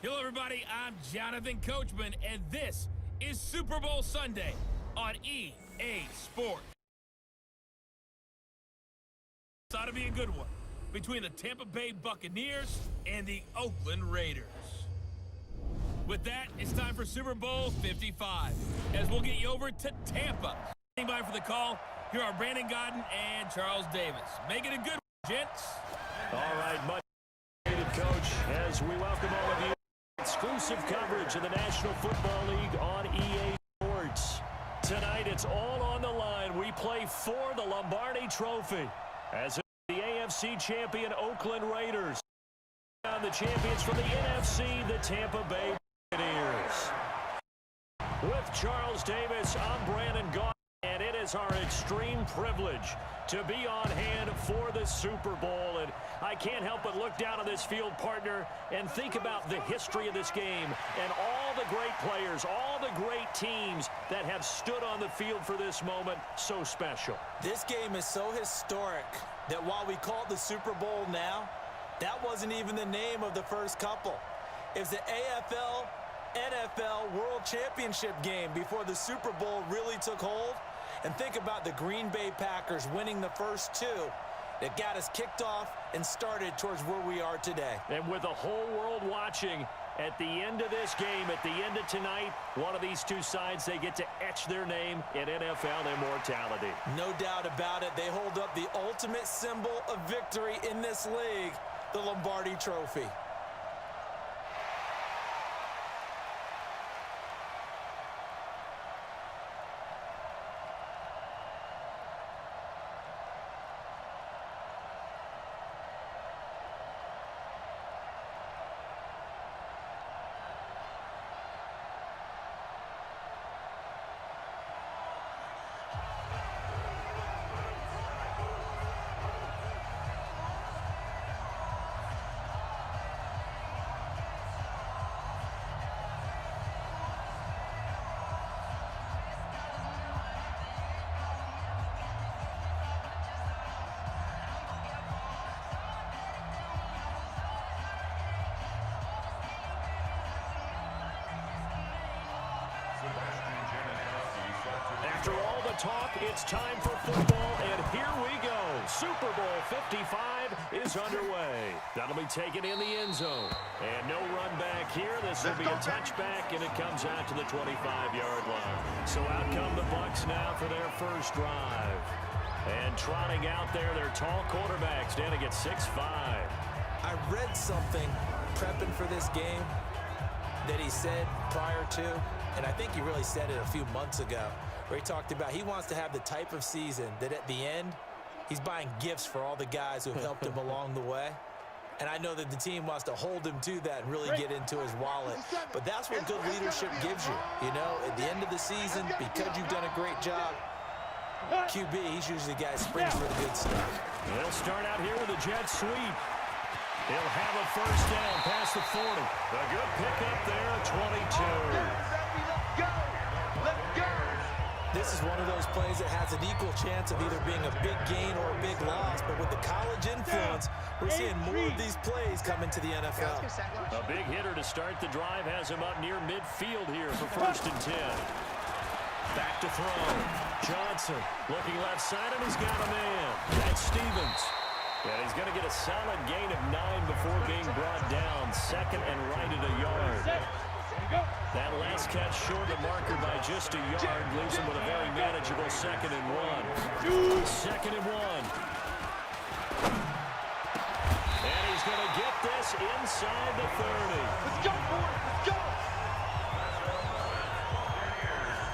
Hello, everybody. I'm Jonathan Coachman, and this is Super Bowl Sunday on EA Sports. This ought to be a good one between the Tampa Bay Buccaneers and the Oakland Raiders. With that, it's time for Super Bowl 55, as we'll get you over to Tampa. Standing by for the call, here are Brandon Godden and Charles Davis. Make it a good one, gents. All right, much appreciated, Coach, as we welcome all of you. Exclusive coverage of the National Football League on EA Sports. Tonight, it's all on the line. We play for the Lombardi Trophy as the AFC champion Oakland Raiders on the champions from the NFC, the Tampa Bay Buccaneers. With Charles Davis, I'm Brandon Gaudin, and it is our extreme privilege to be on hand for the Super Bowl. And I can't help but look down on this field, partner, and think about the history of this game and all the great players, all the great teams that have stood on the field for this moment. So special. This game is so historic that while we call it the Super Bowl now, that wasn't even the name of the first couple. It was the AFL, NFL World Championship game before the Super Bowl really took hold. And think about the Green Bay Packers winning the first two that got us kicked off and started towards where we are today. And with the whole world watching, at the end of this game, at the end of tonight, one of these two sides, they get to etch their name in NFL immortality. No doubt about it. They hold up the ultimate symbol of victory in this league, the Lombardi Trophy. After all the talk, it's time for football, and here we go. Super Bowl 55 is underway. That'll be taken in the end zone. And no run back here. This will be a touchback, and it comes out to the 25-yard line. So out come the Bucs now for their first drive. And trotting out there, their tall quarterback standing at 6'5". I read something prepping for this game that he said prior to, and I think he really said it a few months ago, where he talked about he wants to have the type of season that at the end, he's buying gifts for all the guys who have helped him along the way. And I know that the team wants to hold him to that and really get into his wallet. But that's what good leadership gives you. You know, at the end of the season, because you've done a great job, QB, he's usually the guy who springs for the good stuff. They'll start out here with a jet sweep. He'll have a first down past the 40. A good pickup there, 22. This is one of those plays that has an equal chance of either being a big gain or a big loss. But with the college influence, we're seeing more of these plays come into the NFL. A big hitter to start the drive has him up near midfield here for 1st and 10. Back to throw. Johnson looking left side, and he's got a man. That's Stevens. And he's going to get a solid gain of 9 before being brought down. Second and right at a yard. That last catch short of the marker by just a yard leaves him with a very manageable 2nd and 1. 2nd and 1. And he's going to get this inside the 30. Let's go, boys. Let's go.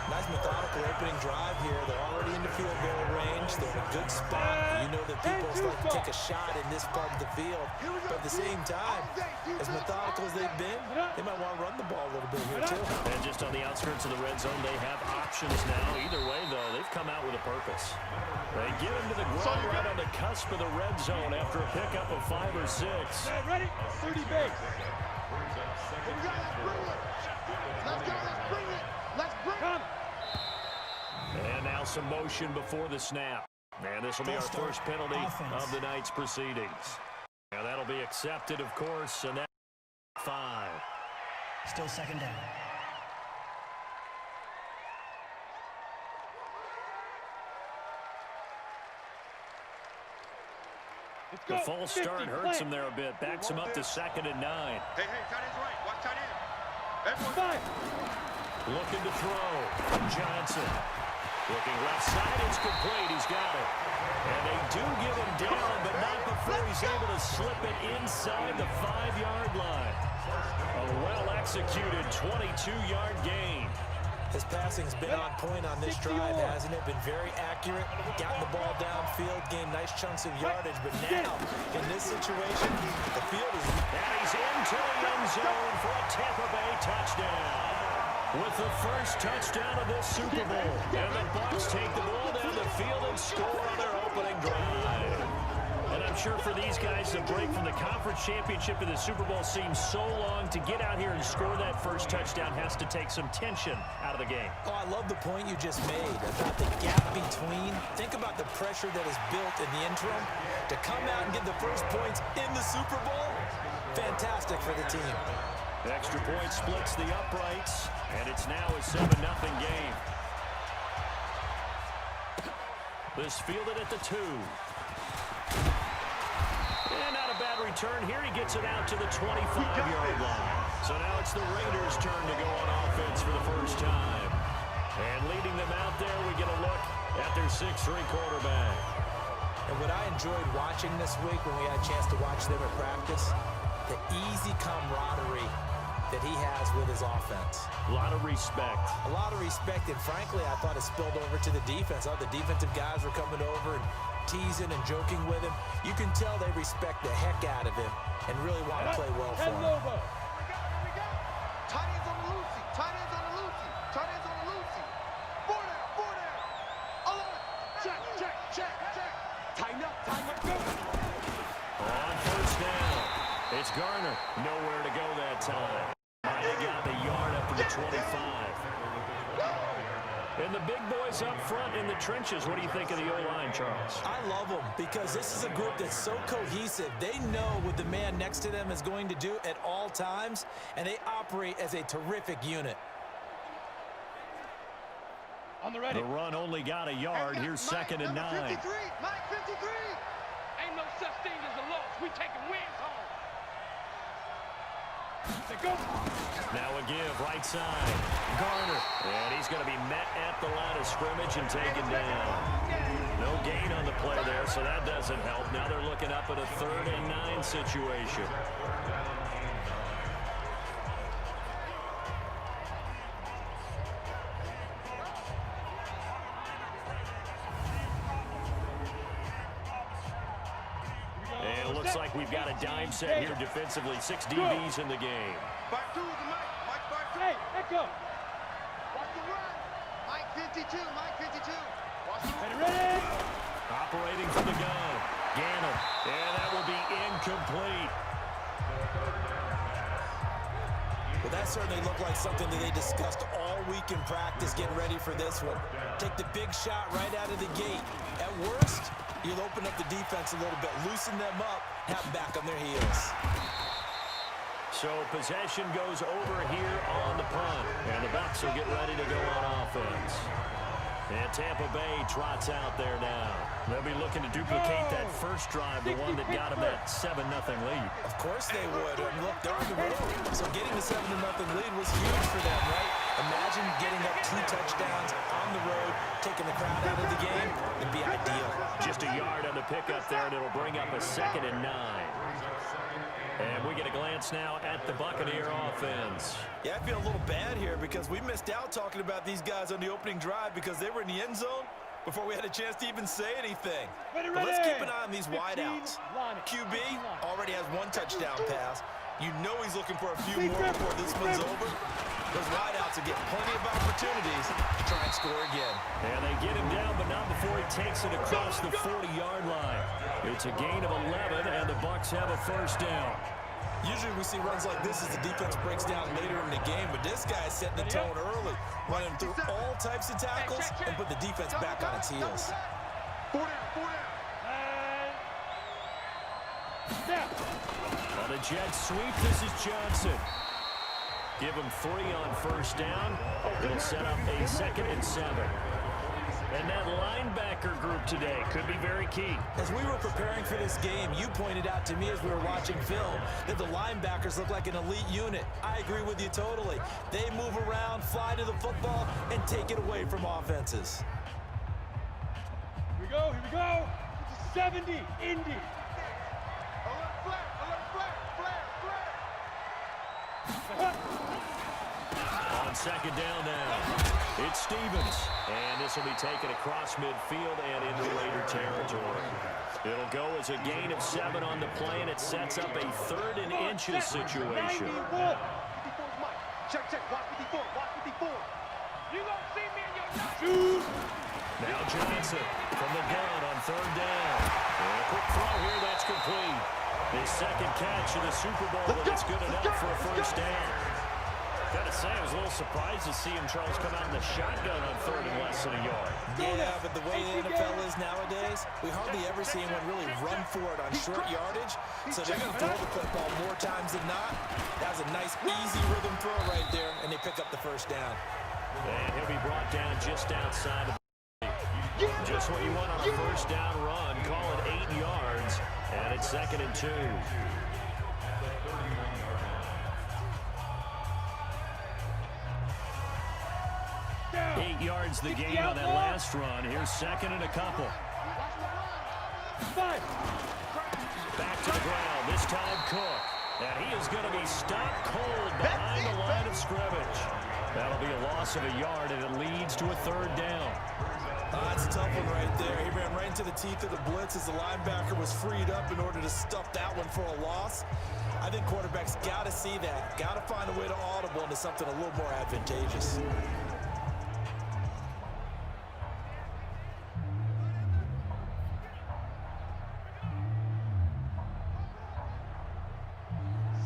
Nice methodical opening drive here. They're already in the field goal range. They're in a good spot. You know that people like to take a shot in this part of the field. But at the same time, as methodical as they've been, they might want to run the ball a little bit here too. And just on the outskirts of the red zone, they have options now. Either way, though, they've come out with a purpose. They get him to the ground right on the cusp of the red zone after a pickup of 5 or 6. Ready? 30 base. Let's bring it. Let's go. Let's bring it. Let's bring it. And now some motion before the snap. And this will be our first penalty of the night's proceedings. And that'll be accepted, of course, and that's 5. Still second down. The false start hurts him there a bit. Backs him up to 2nd and 9. Hey, tight end's right. Watch tight end. Everyone. Looking to throw. Johnson. Looking left side. It's complete. He's got it. And they do give him down, but not before he's able to slip it inside the 5-yard line. A well-executed 22-yard gain. His passing's been on point on this drive, hasn't it? Been very accurate, gotten the ball downfield, gained nice chunks of yardage, but now, in this situation, the field is... And he's into the end zone for a Tampa Bay touchdown. With the first touchdown of this Super Bowl. And the Bucs take the ball down the field and score on their opening drive. And I'm sure for these guys, the break from the conference championship to the Super Bowl seems so long. To get out here and score that first touchdown has to take some tension out of the game. Oh, I love the point you just made about the gap between. Think about the pressure that is built in the interim. To come out and get the first points in the Super Bowl, fantastic for the team. The extra point splits the uprights, and it's now a 7-0 game. This fielded at the 2. And not a bad return here. He gets it out to the 25-yard line. So now it's the Raiders' turn to go on offense for the first time. And leading them out there, we get a look at their 6'3" quarterback. And what I enjoyed watching this week when we had a chance to watch them at practice, the easy camaraderie that he has with his offense. A lot of respect. A lot of respect, and frankly, I thought it spilled over to the defense. All the defensive guys were coming over and teasing and joking with him. You can tell they respect the heck out of him and really want to play well for him. Here we go. Tight ends on the Lucy. Tight ends on the Lucy. Tight ends on the Lucy. 4 down. 11. Check. Tighten up. Go. On first down, it's Garner. Nowhere to go that time. They got the yard up to the 25. And the big boys up front in the trenches. What do you think of the O-line, Charles? I love them because this is a group that's so cohesive. They know what the man next to them is going to do at all times, and they operate as a terrific unit. On the ready. The run only got a yard. Here's 2nd and 9. 53. Mike 53. Ain't no such thing as a loss. We taking wins home. Now a give, right side. Garner. And he's going to be met at the line of scrimmage and taken down. No gain on the play there, so that doesn't help. Now they're looking up at a 3rd and 9 situation. And it looks like we've got a dime set here defensively. 6 DBs in the game. 5-2 is the Mike. Mike 5-2. Hey, let go. Watch the run. Mike 52. Watch the run. Ready. Operating from the gun. Gannon. And that will be incomplete. Well, that certainly looked like something that they discussed all week in practice, getting ready for this one. Take the big shot right out of the gate. At worst, you'll open up the defense a little bit, loosen them up, have them back on their heels. So possession goes over here on the punt. And the Bucs will get ready to go on offense. And Tampa Bay trots out there now. They'll be looking to duplicate that first drive, the one that got them that 7-0 lead. Of course they would. And look, they're on the road. So getting the 7-0 lead was huge for them, right? Imagine getting up 2 touchdowns on the road, taking the crowd out of the game. It'd be ideal. Just a yard on the pickup there, and it'll bring up a 2nd and 9. And we get a glance now at the Buccaneer offense. Yeah, I feel a little bad here because we missed out talking about these guys on the opening drive because they were in the end zone before we had a chance to even say anything. But let's keep an eye on these wideouts. QB already has 1 touchdown pass. You know he's looking for a few more before this one's over. Those wideouts will get plenty of opportunities to try and score again. And they get him down, but not before he takes it across the 40-yard line. It's a gain of 11, and the Bucs have a first down. Usually we see runs like this as the defense breaks down later in the game, but this guy is setting the tone early, running through all types of tackles and put the defense back on its heels. 4 down. On the jet sweep, this is Johnson. Give them 3 on first down. It'll set up a 2nd and 7. And that linebacker group today could be very key. As we were preparing for this game, you pointed out to me as we were watching film that the linebackers look like an elite unit. I agree with you totally. They move around, fly to the football, and take it away from offenses. Here we go, here we go. 70, Indy. Alert flag, flag. On 2nd down now, it's Stevens. And this will be taken across midfield and into Raider territory. It'll go as a gain of 7 on the play, and it sets up a 3rd and inches situation. Check, watch 54, watch 54. You gonna see me in your shoes. Now Johnson from the gun on 3rd down. And a quick throw here, that's complete. His 2nd catch in the Super Bowl, and it's good enough for a first down. Gotta say, I was a little surprised to see him, Charles, come out in the shotgun on 3rd and less than a yard. Yeah, but the way the NFL is nowadays, we hardly ever see anyone really run for it on short yardage. So they're going to throw the football more times than not. That was a nice, easy rhythm throw right there, and they pick up the first down. And he'll be brought down just outside of just what you want on a first down run. Call it 8 yards, and it's 2nd and 2. 8 yards the gain on that last run. Here's 2nd and a couple. Back to the ground. This time Cook. And he is going to be stopped cold behind the line of scrimmage. That'll be a loss of a yard, and it leads to a 3rd down. That's a tough one right there. He ran right into the teeth of the blitz as the linebacker was freed up in order to stuff that one for a loss. I think quarterbacks got to see that. Got to find a way to audible into something a little more advantageous.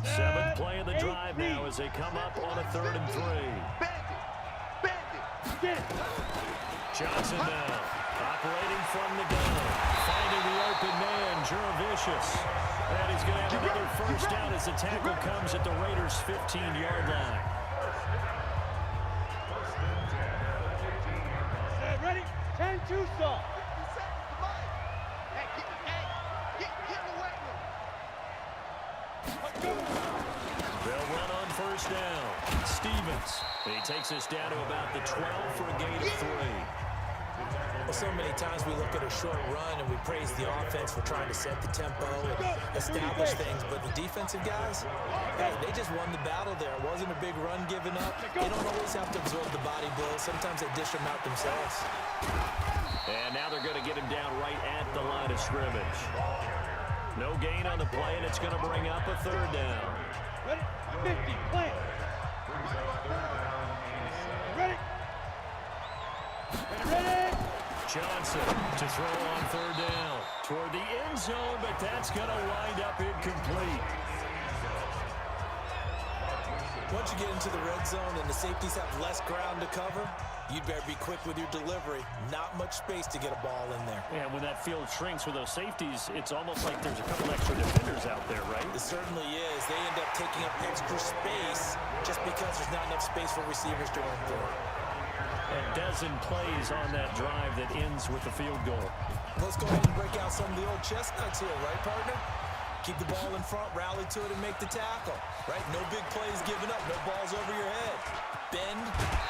Seventh play of the drive now as they come up on a 3rd and 3. Johnson now, operating from the gun, finding the open man, Juravicious. And he's going to have another first down as the tackle comes at the Raiders' 15-yard line. Ready? 10 Tucson. They'll run on first down. Stevens. And he takes us down to about the 12 for a gain of 3. Well, so many times we look at a short run and we praise the offense for trying to set the tempo and establish things, but the defensive guys, hey, they just won the battle there. It wasn't a big run given up. They don't always have to absorb the body blows. Sometimes they dish them out themselves. And now they're going to get him down right at the line of scrimmage. No gain on the play, and it's going to bring up a 3rd down. Ready? 50, plant. Ready? Ready? Johnson to throw on 3rd down toward the end zone, but that's going to wind up incomplete. Once you get into the red zone and the safeties have less ground to cover, you'd better be quick with your delivery. Not much space to get a ball in there. And when that field shrinks with those safeties, it's almost like there's a couple extra defenders out there, right? It certainly is. They end up taking up extra space just because there's not enough space for receivers to run through. A dozen plays on that drive that ends with the field goal. Let's go ahead and break out some of the old chestnuts here, right, partner? Keep the ball in front, rally to it, and make the tackle, right? No big plays given up, no balls over your head. Bend,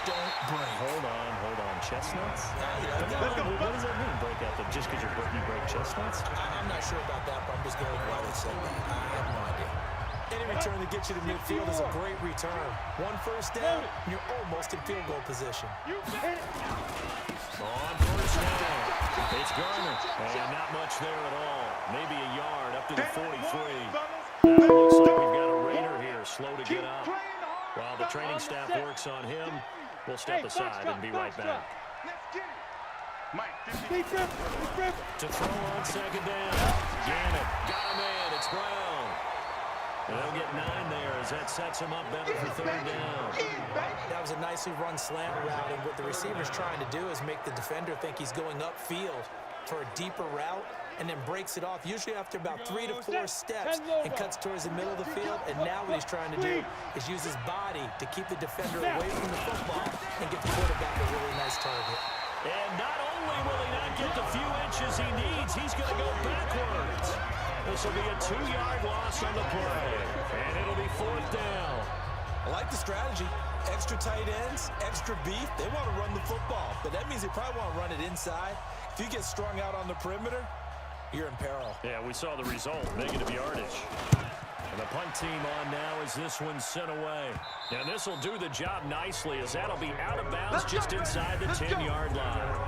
don't break. Hold on. Chestnuts? What does that mean, break out? Just because you break chestnuts? I'm not sure about that, but I'm just going with why they said that. I have no idea. Any return that gets you to midfield is a great return. One first down, and you're almost in field goal position. On first down, it's Garner, and not much there at all. Maybe a yard up to the 43. Now it looks like we've got a Raider here, slow to get up. While the training staff works on him, we'll step aside and be right back. To throw on 2nd down. Gannon got a man. It's Brown. And they'll get 9 there as that sets him up better for 3rd down. That was a nicely run slant route, and what the receiver's trying to do is make the defender think he's going upfield for a deeper route. and then breaks it off, usually after about 3 to 4 steps, and cuts towards the middle of the field. And now what he's trying to do is use his body to keep the defender away from the football and get the quarterback a really nice target. And not only will he not get the few inches he needs, he's going to go backwards. This will be a 2-yard loss on the play, and it'll be 4th down. I like the strategy. Extra tight ends, extra beef. They want to run the football, but that means they probably want to run it inside. If you get strung out on the perimeter, you're in peril. Yeah, we saw the result, negative yardage. And the punt team on now as this one's sent away. And this will do the job nicely as that'll be out of bounds just inside the 10-yard line.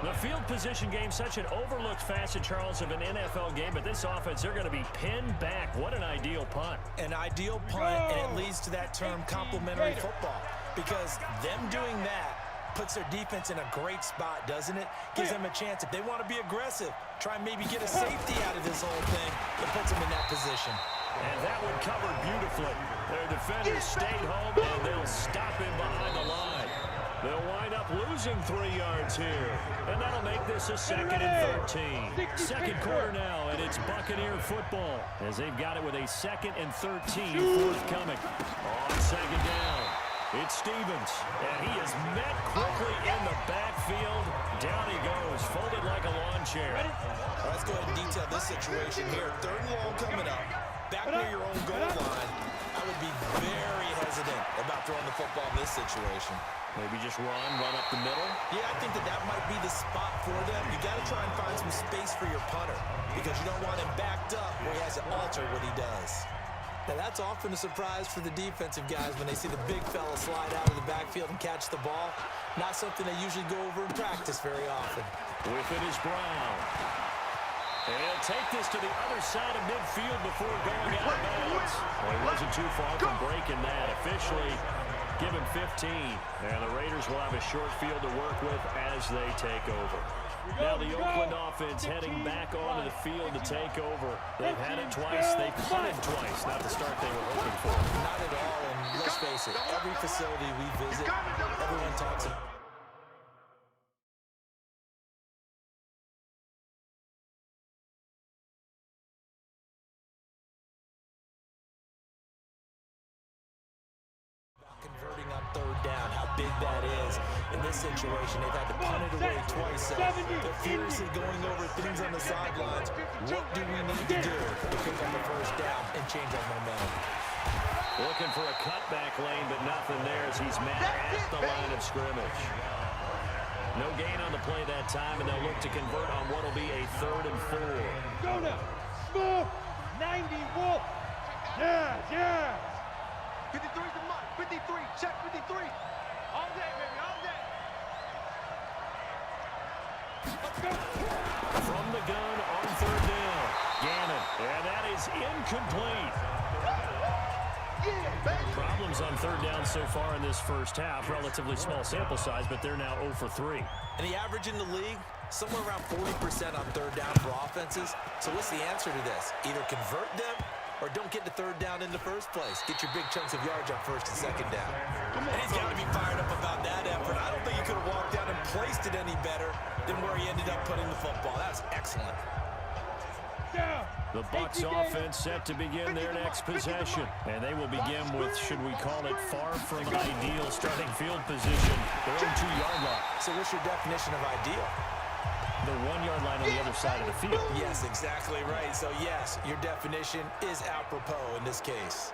The field position game, such an overlooked facet, Charles, of an NFL game, but this offense, they're going to be pinned back. What an ideal punt. An ideal punt, and it leads to that term complementary football, because them doing that puts their defense in a great spot, doesn't it? Gives them a chance. If they want to be aggressive, try and maybe get a safety out of this whole thing, it puts them in that position. And that one covered beautifully. Their defenders stayed home, and they'll stop him behind the line. They'll wind up losing 3 yards here. And that'll make this a 2nd and 13. Second quarter now, and it's Buccaneer football as they've got it with a 2nd and 13 forthcoming. On 2nd down, it's Stevens. And he is met quickly in the backfield. Down he goes, folded like a lawn chair. Well, let's go ahead and detail this situation here. 3rd and long coming up. Back near your own goal line. I would be very hesitant about throwing the football in this situation. Maybe just run up the middle. Yeah, I think that might be the spot for them. You got to try and find some space for your punter because you don't want him backed up where he has to alter what he does. Now, that's often a surprise for the defensive guys when they see the big fella slide out of the backfield and catch the ball. Not something they usually go over in practice very often. With it is Brown. And he'll take this to the other side of midfield before going out of bounds. Well, he wasn't too far from breaking that. Officially, give him 15. And the Raiders will have a short field to work with as they take over. Now the Oakland offense heading back onto the field to take over. They've had it twice. They've punted twice. Not the start they were hoping for. Not at all. And let's face it, every facility we visit, everyone talks about converting on 3rd down, how big that is. In this situation, they've had to punt it away twice, so they're furiously going over things on the sidelines. What do we need to do to pick up the 1st down and change our momentum? Looking for a cutback lane, but nothing there as he's met at the line of scrimmage. No gain on the play that time, and they'll look to convert on what will be a 3rd and 4. Go now. Move. 90 Wolf. Yeah. 53's the mark. 53. Check 53. All day, baby. All day. Let's go. From the gun on 3rd down. Gannon. And that is incomplete. Yeah, baby. Problems on 3rd down so far in this first half. Relatively small sample size, but they're now 0 for 3. And the average in the league, somewhere around 40% on 3rd down for offenses. So what's the answer to this? Either convert them or don't get the 3rd down in the first place. Get your big chunks of yards on 1st and 2nd down. And he's got to be fired up about that effort. I don't think he could have walked down and placed it any better than where he ended up putting the football. That's excellent. The Bucs offense set to begin their next possession. And they will begin with, should we call it, far from ideal starting field position. Their own 2-yard line. So what's your definition of ideal? The 1-yard line on the other side of the field. Yes, exactly right. So yes, your definition is apropos in this case.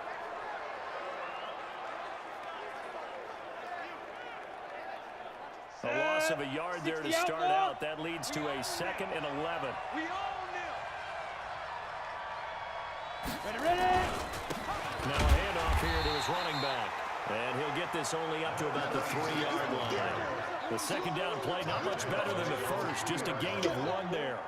A loss of a yard there to start out. That leads to a 2nd and 11. We own them. Ready. Now a handoff here to his running back. And he'll get this only up to about the 3-yard line. The 2nd down play, not much better than the first. Just a gain of 1 there.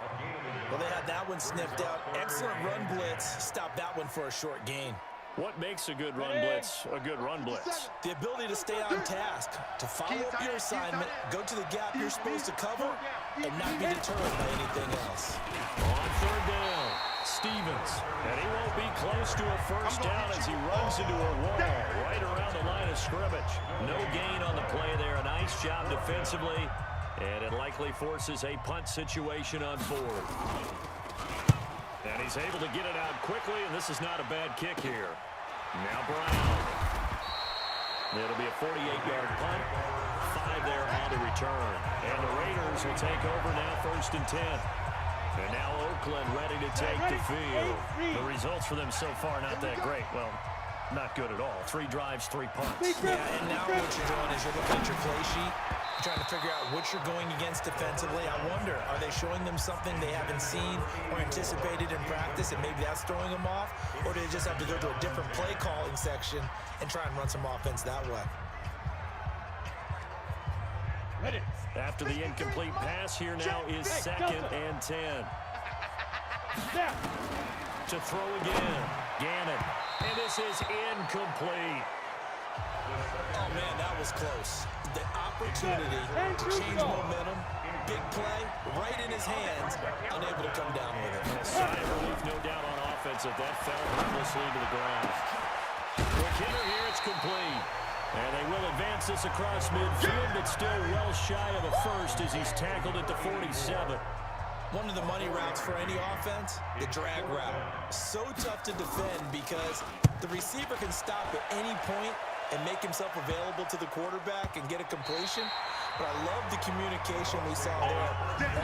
Well, they had that one sniffed out. Excellent run blitz. Stop that one for a short gain. What makes a good run blitz a good run blitz? The ability to stay on task, to follow up your assignment, go to the gap you're supposed to cover, and not be deterred by anything else. On 3rd down, Stevens. And he won't be close to a 1st down as he runs into a wall right around the line of scrimmage. No gain on the play there. A nice job defensively. And it likely forces a punt situation on 4th. And he's able to get it out quickly, and this is not a bad kick here. Now Brown. It'll be a 48-yard punt. 5 there on the return. And the Raiders will take over now 1st and 10. And now Oakland ready to take the field. The results for them so far not that great. Well, not good at all. 3 drives, 3 punts. Yeah, and now what you're doing is you're looking at your play sheet, trying to figure out what you're going against defensively. I wonder, are they showing them something they haven't seen or anticipated in practice, and maybe that's throwing them off? Or do they just have to go to a different play calling section and try and run some offense that way? Ready. After the incomplete pass, here now is 2nd and 10. Snap. To throw again. Gannon. And this is incomplete. Oh, man, that was close. The opportunity to change momentum, big play, right in his hands, unable to come down with it. A sigh of relief, no doubt, on offense that fell harmlessly to the ground. Quick hitter here, it's complete. And they will advance this across midfield, but still well shy of a first as he's tackled at the 47. One of the money routes for any offense, the drag route. So tough to defend because the receiver can stop at any point and make himself available to the quarterback and get a completion. But I love the communication we saw there.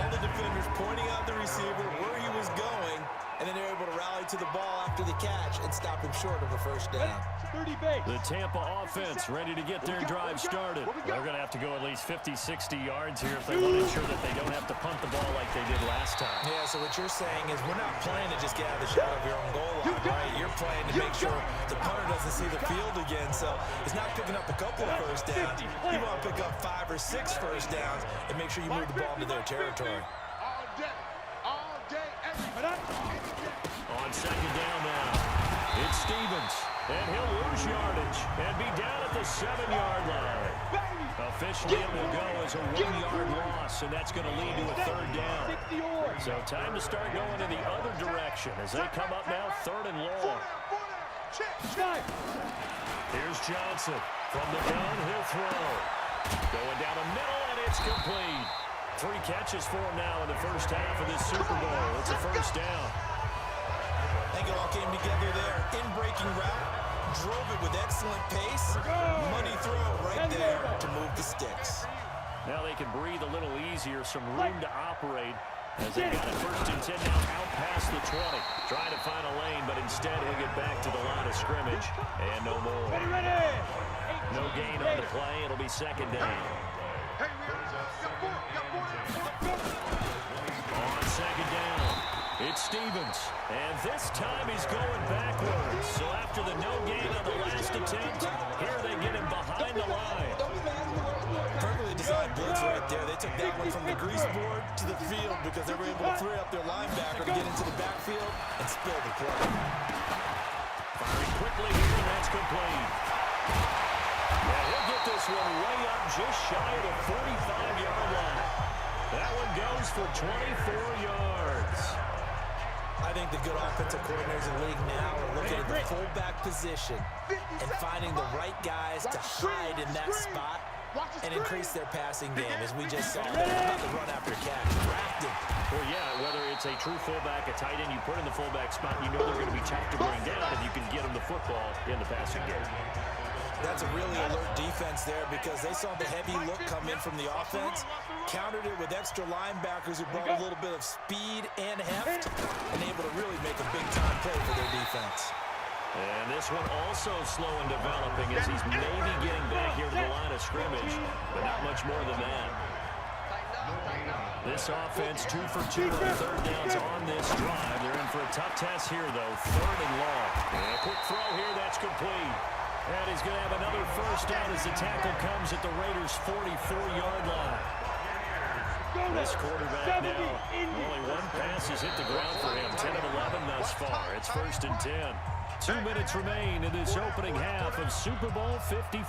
All the defenders pointing out the receiver, where he was going, and then they're able to rally to the ball after the catch and stop him short of a first down. 30 base. The Tampa offense ready to get their drive started. They're going to have to go at least 50, 60 yards here if they want to ensure that they don't have to punt the ball like they did last time. Yeah, so what you're saying is we're not playing to just get out of the shadow of your own goal line, right? You're playing to make sure the punter doesn't see the field again. So it's not picking up a couple of first downs. You want to pick up 5 or 6 first downs and make sure you move the ball into their territory. All day, every On 2nd down now, it's Stevens. And he'll lose yardage and be down at the 7-yard line. Officially, it will go as a 1-yard loss, and that's going to lead to a 3rd down. So time to start going in the other direction as they come up now 3rd and long. Here's Johnson from the downhill throw. Going down the middle, and it's complete. 3 catches for him now in the first half of this Super Bowl. It's a 1st down. I think it all came together there. In-breaking route, drove it with excellent pace. Money throw right there to move the sticks. Now they can breathe a little easier, some room to operate as they got it 1st and 10 now out past the 20. Trying to find a lane, but instead he'll get back to the line of scrimmage. And no more. No gain on the play. It'll be 2nd down. On 2nd down, it's Stevens. And this time he's going backwards. So after the no gain on the last attempt, here they get him behind the line. Perfectly designed blitz right there. They took that one from the grease board to the field because they were able to free up their linebacker to get into the backfield and spill the play. Firing quickly here, and that's complete. Yeah, he'll get this one way up just shy of the 45-yard line. That one goes for 24 yards. I think the good offensive coordinators in the league now are looking at the fullback position and finding the right guys to hide in that spot and increase their passing game, as we just saw there. About the run after catch. Drafted. Well, yeah, whether it's a true fullback, a tight end, you put in the fullback spot, you know they're going to be tough to bring down if you can get them the football in the passing game. That's a really alert defense there because they saw the heavy look come in from the offense, countered it with extra linebackers who brought a little bit of speed and heft, and able to really make a big-time play for their defense. And this one also slow in developing as he's maybe getting back here to the line of scrimmage, but not much more than that. This offense 2 for 2 on 3rd downs on this drive. They're in for a tough test here, though. 3rd and long. And a quick throw here, that's complete. And he's going to have another first down as the tackle comes at the Raiders' 44-yard line. This quarterback now, only 1 pass has hit the ground for him. 10 of 11 thus far. It's 1st and 10. 2 minutes remain in this opening half of Super Bowl 55.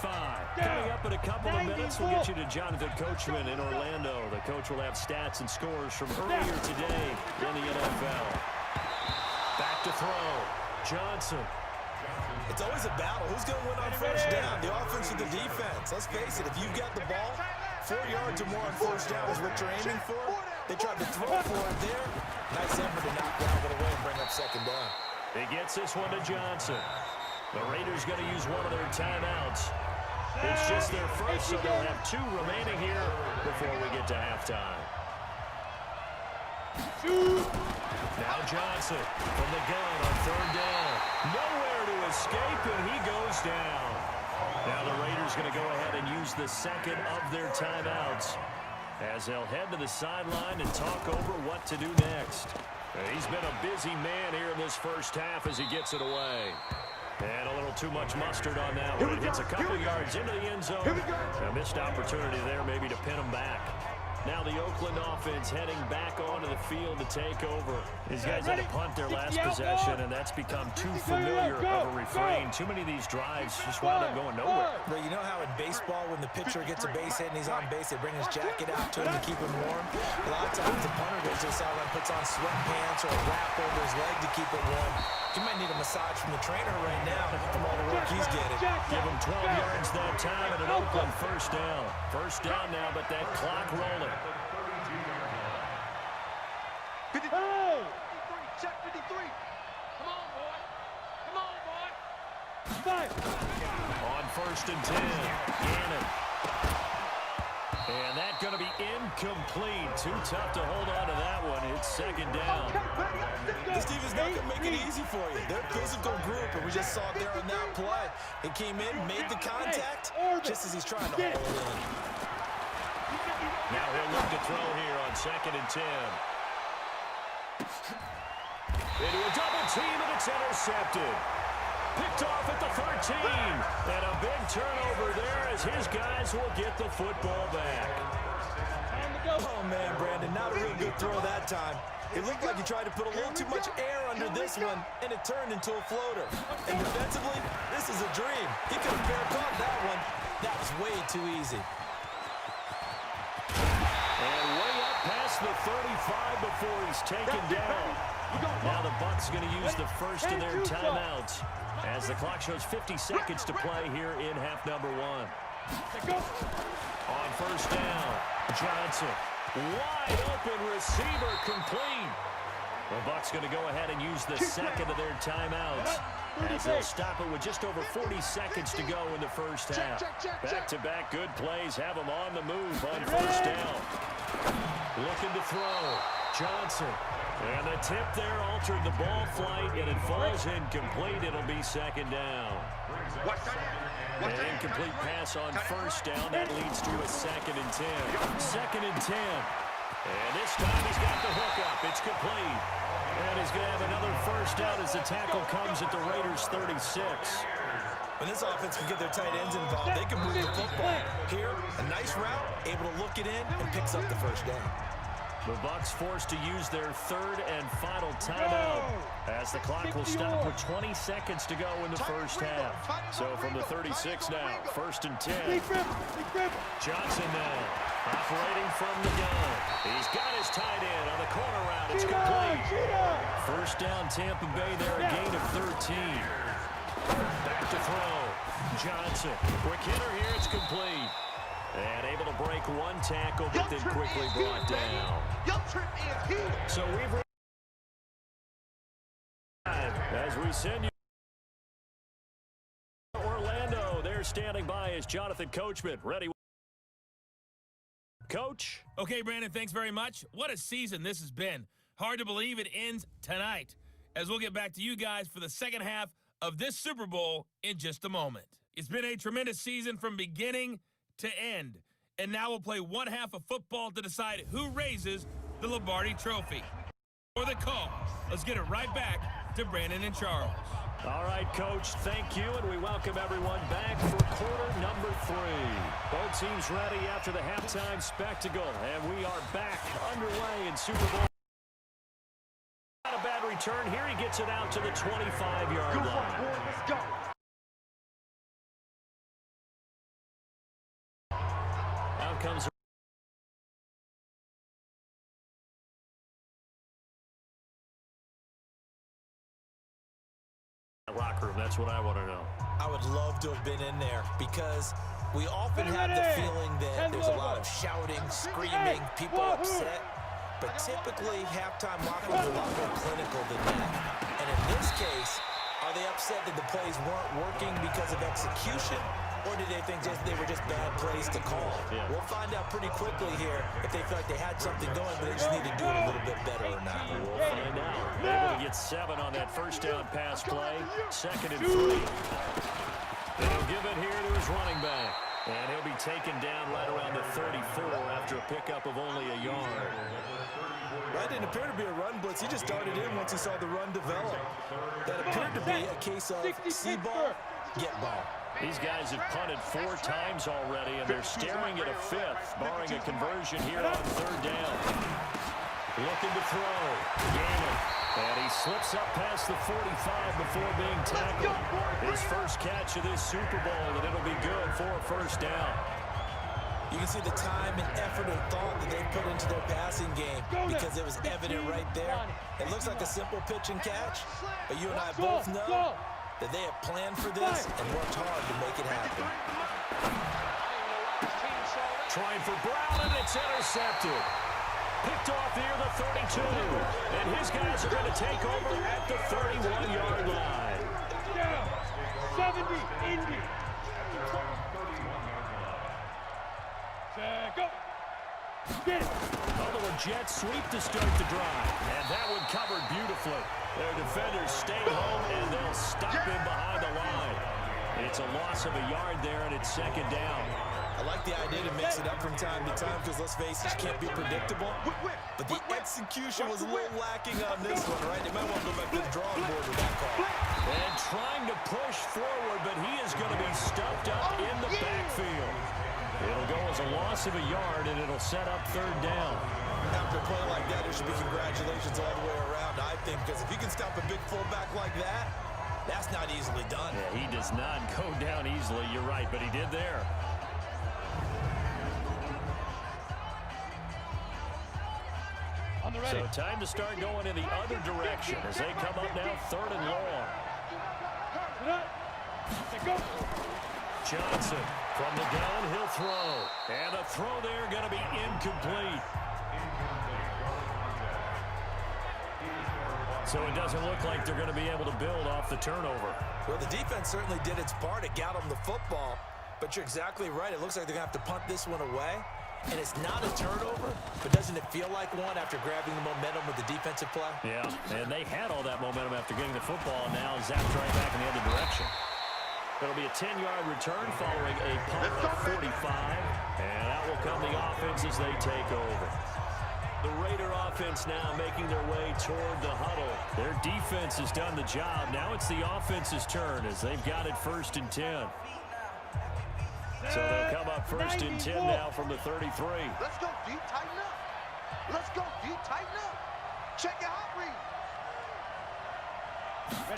Coming up in a couple of minutes, we'll get you to Jonathan Coachman in Orlando. The coach will have stats and scores from earlier today in the NFL. Back to throw. Johnson. It's always a battle. Who's going to win on first down? The offense or the defense? Let's face it, if you've got the ball, 4 yards or more on first down is what you're aiming for. They tried to throw for it there. Nice effort to knock that one away and bring up second down. He gets this one to Johnson. The Raiders going to use one of their timeouts. It's just their first, so they'll have 2 remaining here before we get to halftime. Now Johnson from the gun on third down. Nowhere to escape, and he goes down. Now the Raiders going to go ahead and use the second of their timeouts as they'll head to the sideline and talk over what to do next. He's been a busy man here in this first half as he gets it away. And a little too much mustard on that one. It hits a couple yards into the end zone. A missed opportunity there maybe to pin him back. Now the Oakland offense heading back onto the field to take over. These guys had to punt their last possession, and that's become too familiar of a refrain. Too many of these drives just wound up going nowhere. But you know how in baseball, when the pitcher gets a base hit and he's on base, they bring his jacket out to him to keep him warm? A lot of times the punter goes to the sideline, puts on sweatpants or a wrap over his leg to keep it warm. He might need a massage from the trainer right now from all the work he's getting. Give him 12 yards that time and an Oakland first down. First down now, but that clock rolling. 53. Check 53. Come on, boy. Come on, boy. On first and 10, Gannon. And that's going to be incomplete. Too tough to hold on to that one. It's second down. This team is not going to make it easy for you. They're a physical group, and we just saw it there on that play. He came in, made the contact, just as he's trying to haul it in. Now he'll look to throw here on second and 10. Into a double team, and it's intercepted. Picked off at the 13. And a big turnover there as his guys will get the football back. Oh, man, Brandon, not a real good throw that time. It looked like he tried to put a little too much air under this one, and it turned into a floater. And defensively, this is a dream. He could have fair caught that one. That was way too easy. And way up past the 35 before he's taken down. Now the Bucs going to use the first of their timeouts as the clock shows 50 seconds to play here in half number 1. On first down, Johnson. Wide open receiver complete. The Bucs going to go ahead and use the second of their timeouts as they'll stop it with just over 40 seconds to go in the first half. Back-to-back good plays have them on the move on first down. Looking to throw. Johnson. And the tip there altered the ball flight, and it falls incomplete. It'll be second down. An incomplete pass on first down. That leads to a second and 10. Second and 10. And this time he's got the hook up. It's complete. And he's going to have another first down as the tackle comes at the Raiders' 36. When this offense can get their tight ends involved, they can move the football. Here, a nice route, able to look it in, and picks up the first down. The Bucs forced to use their third and final timeout as the clock will stop with 20 seconds to go in the first half. So from the 36 now, first and 10. Johnson now operating from the gun. He's got his tight end on the corner route. It's complete. First down Tampa Bay there, a gain of 13. Back to throw. Johnson. Quick hitter here. It's complete. And able to break one tackle, but then quickly brought down. So we've as we send you Orlando. They're standing by as Jonathan Coachman ready. Coach. Okay, Brandon, thanks very much. What a season this has been. Hard to believe it ends tonight, as we'll get back to you guys for the second half of this Super Bowl in just a moment. It's been a tremendous season from beginning to end. And now we'll play one half of football to decide who raises the Lombardi Trophy. For the call, let's get it right back to Brandon and Charles. All right, Coach, thank you, and we welcome everyone back for quarter number 3. Both teams ready after the halftime spectacle, and we are back underway in Super Bowl. Not a bad return here. He gets it out to the 25-yard line. Let's go. Out comes locker locker room? That's what I want to know. I would love to have been in there because we often have the feeling that there's a lot of shouting, screaming, people upset. But typically, halftime locker rooms are a lot more clinical than that. And in this case, are they upset that the plays weren't working because of execution? Or did they think they were just bad plays to call? Yeah. We'll find out pretty quickly here if they feel like they had something going, but they just need to do it a little bit better or not. We'll find out. Able to get 7 on that first down pass play. 2nd and 3. And he'll give it here to his running back. And he'll be taken down right around the 34 after a pickup of only a yard. That didn't appear to be a run blitz. He just darted in once he saw the run develop. That appeared to be a case of see ball, get ball. These guys have punted 4 times already, and they're staring at a 5th, barring a conversion here on 3rd down. Looking to throw. Gaining. And he slips up past the 45 before being tackled. His first catch of this Super Bowl, and it'll be good for a first down. You can see the time and effort and thought that they put into their passing game because it was evident right there. It looks like a simple pitch and catch, but you and I both know that they have planned for this and worked hard to make it happen. Trying for Brown, and it's intercepted. Picked off near the 32. And his guys are going to take over at the 31-yard line. Down. 70, Indy. Go. Get it. A little jet sweep to start the drive. And that one covered beautifully. Their defenders stay home, and they'll stop him behind the line. It's a loss of a yard there, and it's 2nd down. I like the idea to mix it up from time to time because, let's face it, you can't be predictable. But the execution was a little lacking on this one, right? They might want to go back to the drawing board with that call. And trying to push forward, but he is going to be stuffed up in the backfield. It'll go as a loss of a yard, and it'll set up 3rd down. After a play like that, there should be congratulations all the way around, I think, because if you can stop a big fullback like that, that's not easily done. Yeah, he does not go down easily. You're right, but he did there. So time to start going in the other direction as they come up now 3rd and long. Go. Johnson from the gun, he'll throw. And the throw there going to be incomplete. So it doesn't look like they're going to be able to build off the turnover. Well, the defense certainly did its part. It got them the football. But you're exactly right. It looks like they're going to have to punt this one away. And it's not a turnover, but doesn't it feel like one after grabbing the momentum with the defensive play? Yeah, and they had all that momentum after getting the football, and now zapped right back in the other direction. It'll be a 10-yard return following a punt of 45, and that will come the offense as they take over. The Raider offense now making their way toward the huddle. Their defense has done the job. Now it's the offense's turn as they've got it 1st and 10. So they'll come up 1st and 10 now from the 33. Let's go deep, tighten up. Let's go deep, tighten up. Check your hot read.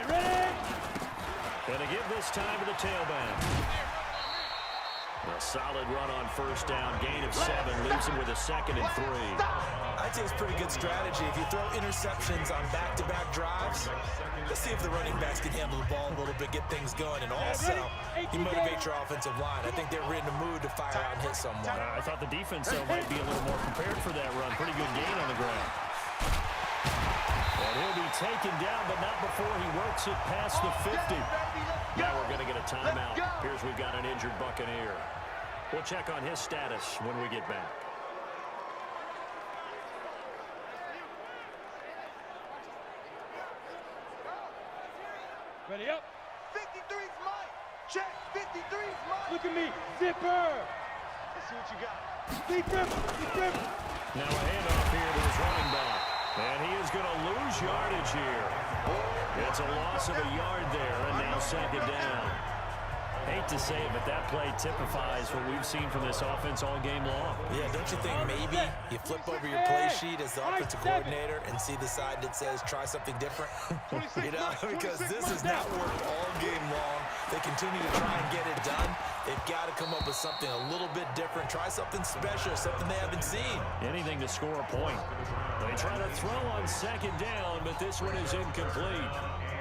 Ready. Going to give this time to the tailback. A solid run on 1st down. Gain of 7 leaves him with a 2nd and 3. I'd say it's pretty good strategy. If you throw interceptions on back-to-back drives, let's see if the running backs can handle the ball a little bit, get things going, and also you motivate your offensive line. I think they're in the mood to fire out and hit someone. I thought the defense, though, might be a little more prepared for that run. Pretty good gain on the ground. And he'll be taken down, but not before he works it past the 50. Now we're going to get a timeout. Here's we've got an injured Buccaneer. We'll check on his status when we get back. Ready up. 53's mine. Check. 53's mine. Look at me. Zipper. Let's see what you got. Big rip. Big rip. Now a handoff here to his running back. And he is going to lose yardage here. It's a loss of a yard there, and now 2nd down. Hate to say it, but that play typifies what we've seen from this offense all game long. Yeah, don't you think maybe you flip over your play sheet as the offensive coordinator and see the side that says try something different? You know, because this has not worked all game long. They continue to try and get it done. They've got to come up with something a little bit different. Try something special, something they haven't seen. Anything to score a point. They try to throw on 2nd down, but this one is incomplete.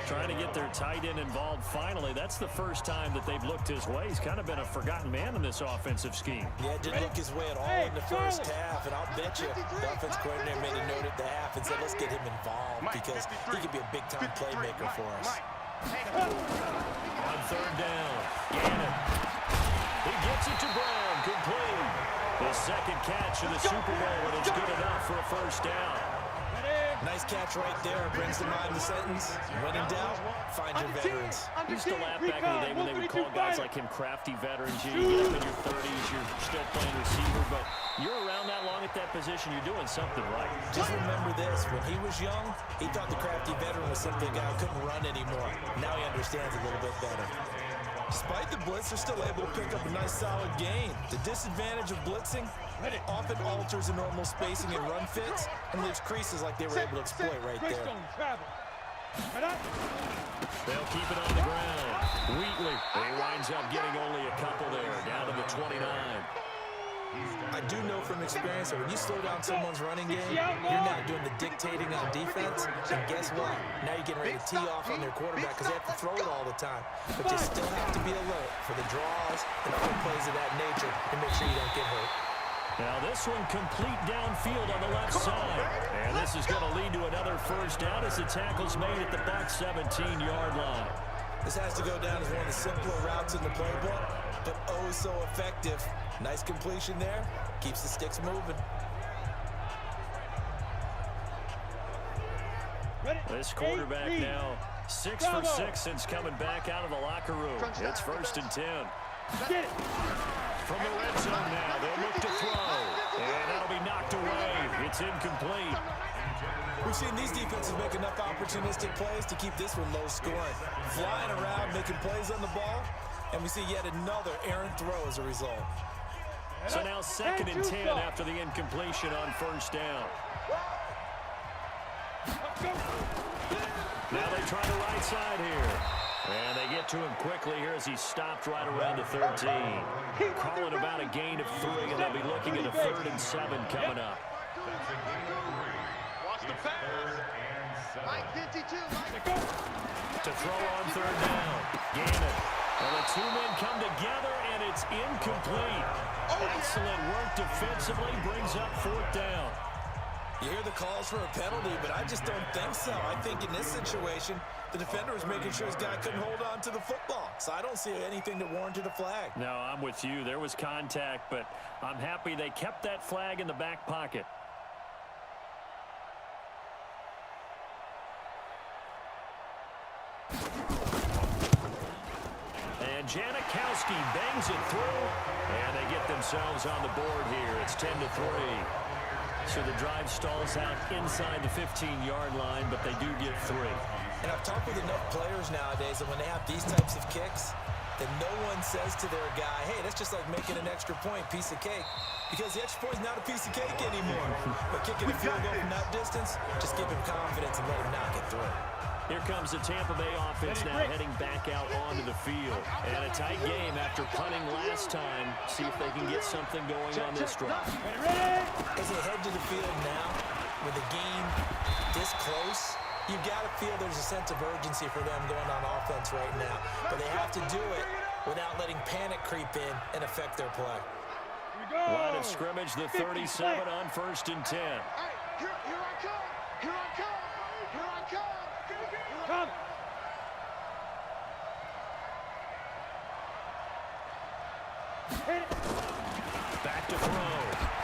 Trying to get their tight end involved finally. That's the first time that they've looked his way. He's kind of been a forgotten man in this offensive scheme. Yeah, didn't look his way at all in the first half, and I'll bet you the offense coordinator made a note at the half and said, let's get him involved because he could be a big-time playmaker for us. On third down, Gannon. He gets it to Brown, complete. His second catch of the Super Bowl, and it's good enough for a first down. Nice catch right there. Brings to mind the sentence. When in doubt, find your veterans. Used to laugh back in the day when they would call guys like him crafty veterans. You get up in your 30s, you're still playing receiver, but you're around that long at that position, you're doing something right. Just remember this. When he was young, he thought the crafty veteran was simply a guy who couldn't run anymore. Now he understands a little bit better. Despite the blitz, they're still able to pick up a nice solid gain. The disadvantage of blitzing often alters the normal spacing and run fits and leaves creases like they were able to exploit right there. They'll keep it on the ground. Wheatley, he winds up getting only a couple there, down to the 29. I do know from experience that when you slow down someone's running game, you're now doing the dictating on defense, and guess what? Now you're getting ready to tee off on their quarterback because they have to throw it all the time. But you still have to be alert for the draws and other plays of that nature to make sure you don't get hurt. Now this one complete downfield on the left side. And this is going to lead to another first down as the tackle's made at the Bucs 17-yard line. This has to go down as one of the simpler routes in the playbook, but oh so effective. Nice completion there. Keeps the sticks moving. This quarterback now 6 for 6 since coming back out of the locker room. It's 1st and 10. From the red zone now, they'll look to throw. And that'll be knocked away. It's incomplete. We've seen these defenses make enough opportunistic plays to keep this one low scoring. Flying around, making plays on the ball, and we see yet another errant throw as a result. So now 2nd and 10 after the incompletion on first down. Now they try the right side here. And they get to him quickly here as he's stopped right around the 13. Calling about a gain of 3, and they'll be looking at a 3rd and 7 coming up. Watch the pass. Mike 52. To throw on 3rd down. Gannon. And the two men come together, and it's incomplete. Excellent work defensively. Brings up 4th down. You hear the calls for a penalty, but I just don't think so. I think in this situation, the defender was making sure his guy couldn't hold on to the football. So I don't see anything that warranted a flag. No, I'm with you. There was contact, but I'm happy they kept that flag in the back pocket. And Janikowski bangs it through, and they get themselves on the board here. It's 10-3. So the drive stalls out inside the 15-yard line, but they do get 3. And I've talked with enough players nowadays that when they have these types of kicks, that no one says to their guy, hey, that's just like making an extra point, piece of cake. Because the extra point is not a piece of cake anymore. But kicking a field goal from that distance, just give him confidence and let him knock it through. Here comes the Tampa Bay offense now heading back out onto the field. And a tight game after punting last time. See if they can get something going on this drive. As they head to the field now, with the game this close, you've got to feel there's a sense of urgency for them going on offense right now. But they have to do it without letting panic creep in and affect their play. Line of scrimmage, the 37 on 1st and 10. Hey, here I come. Here I come. Here I come. Come. Back to throw.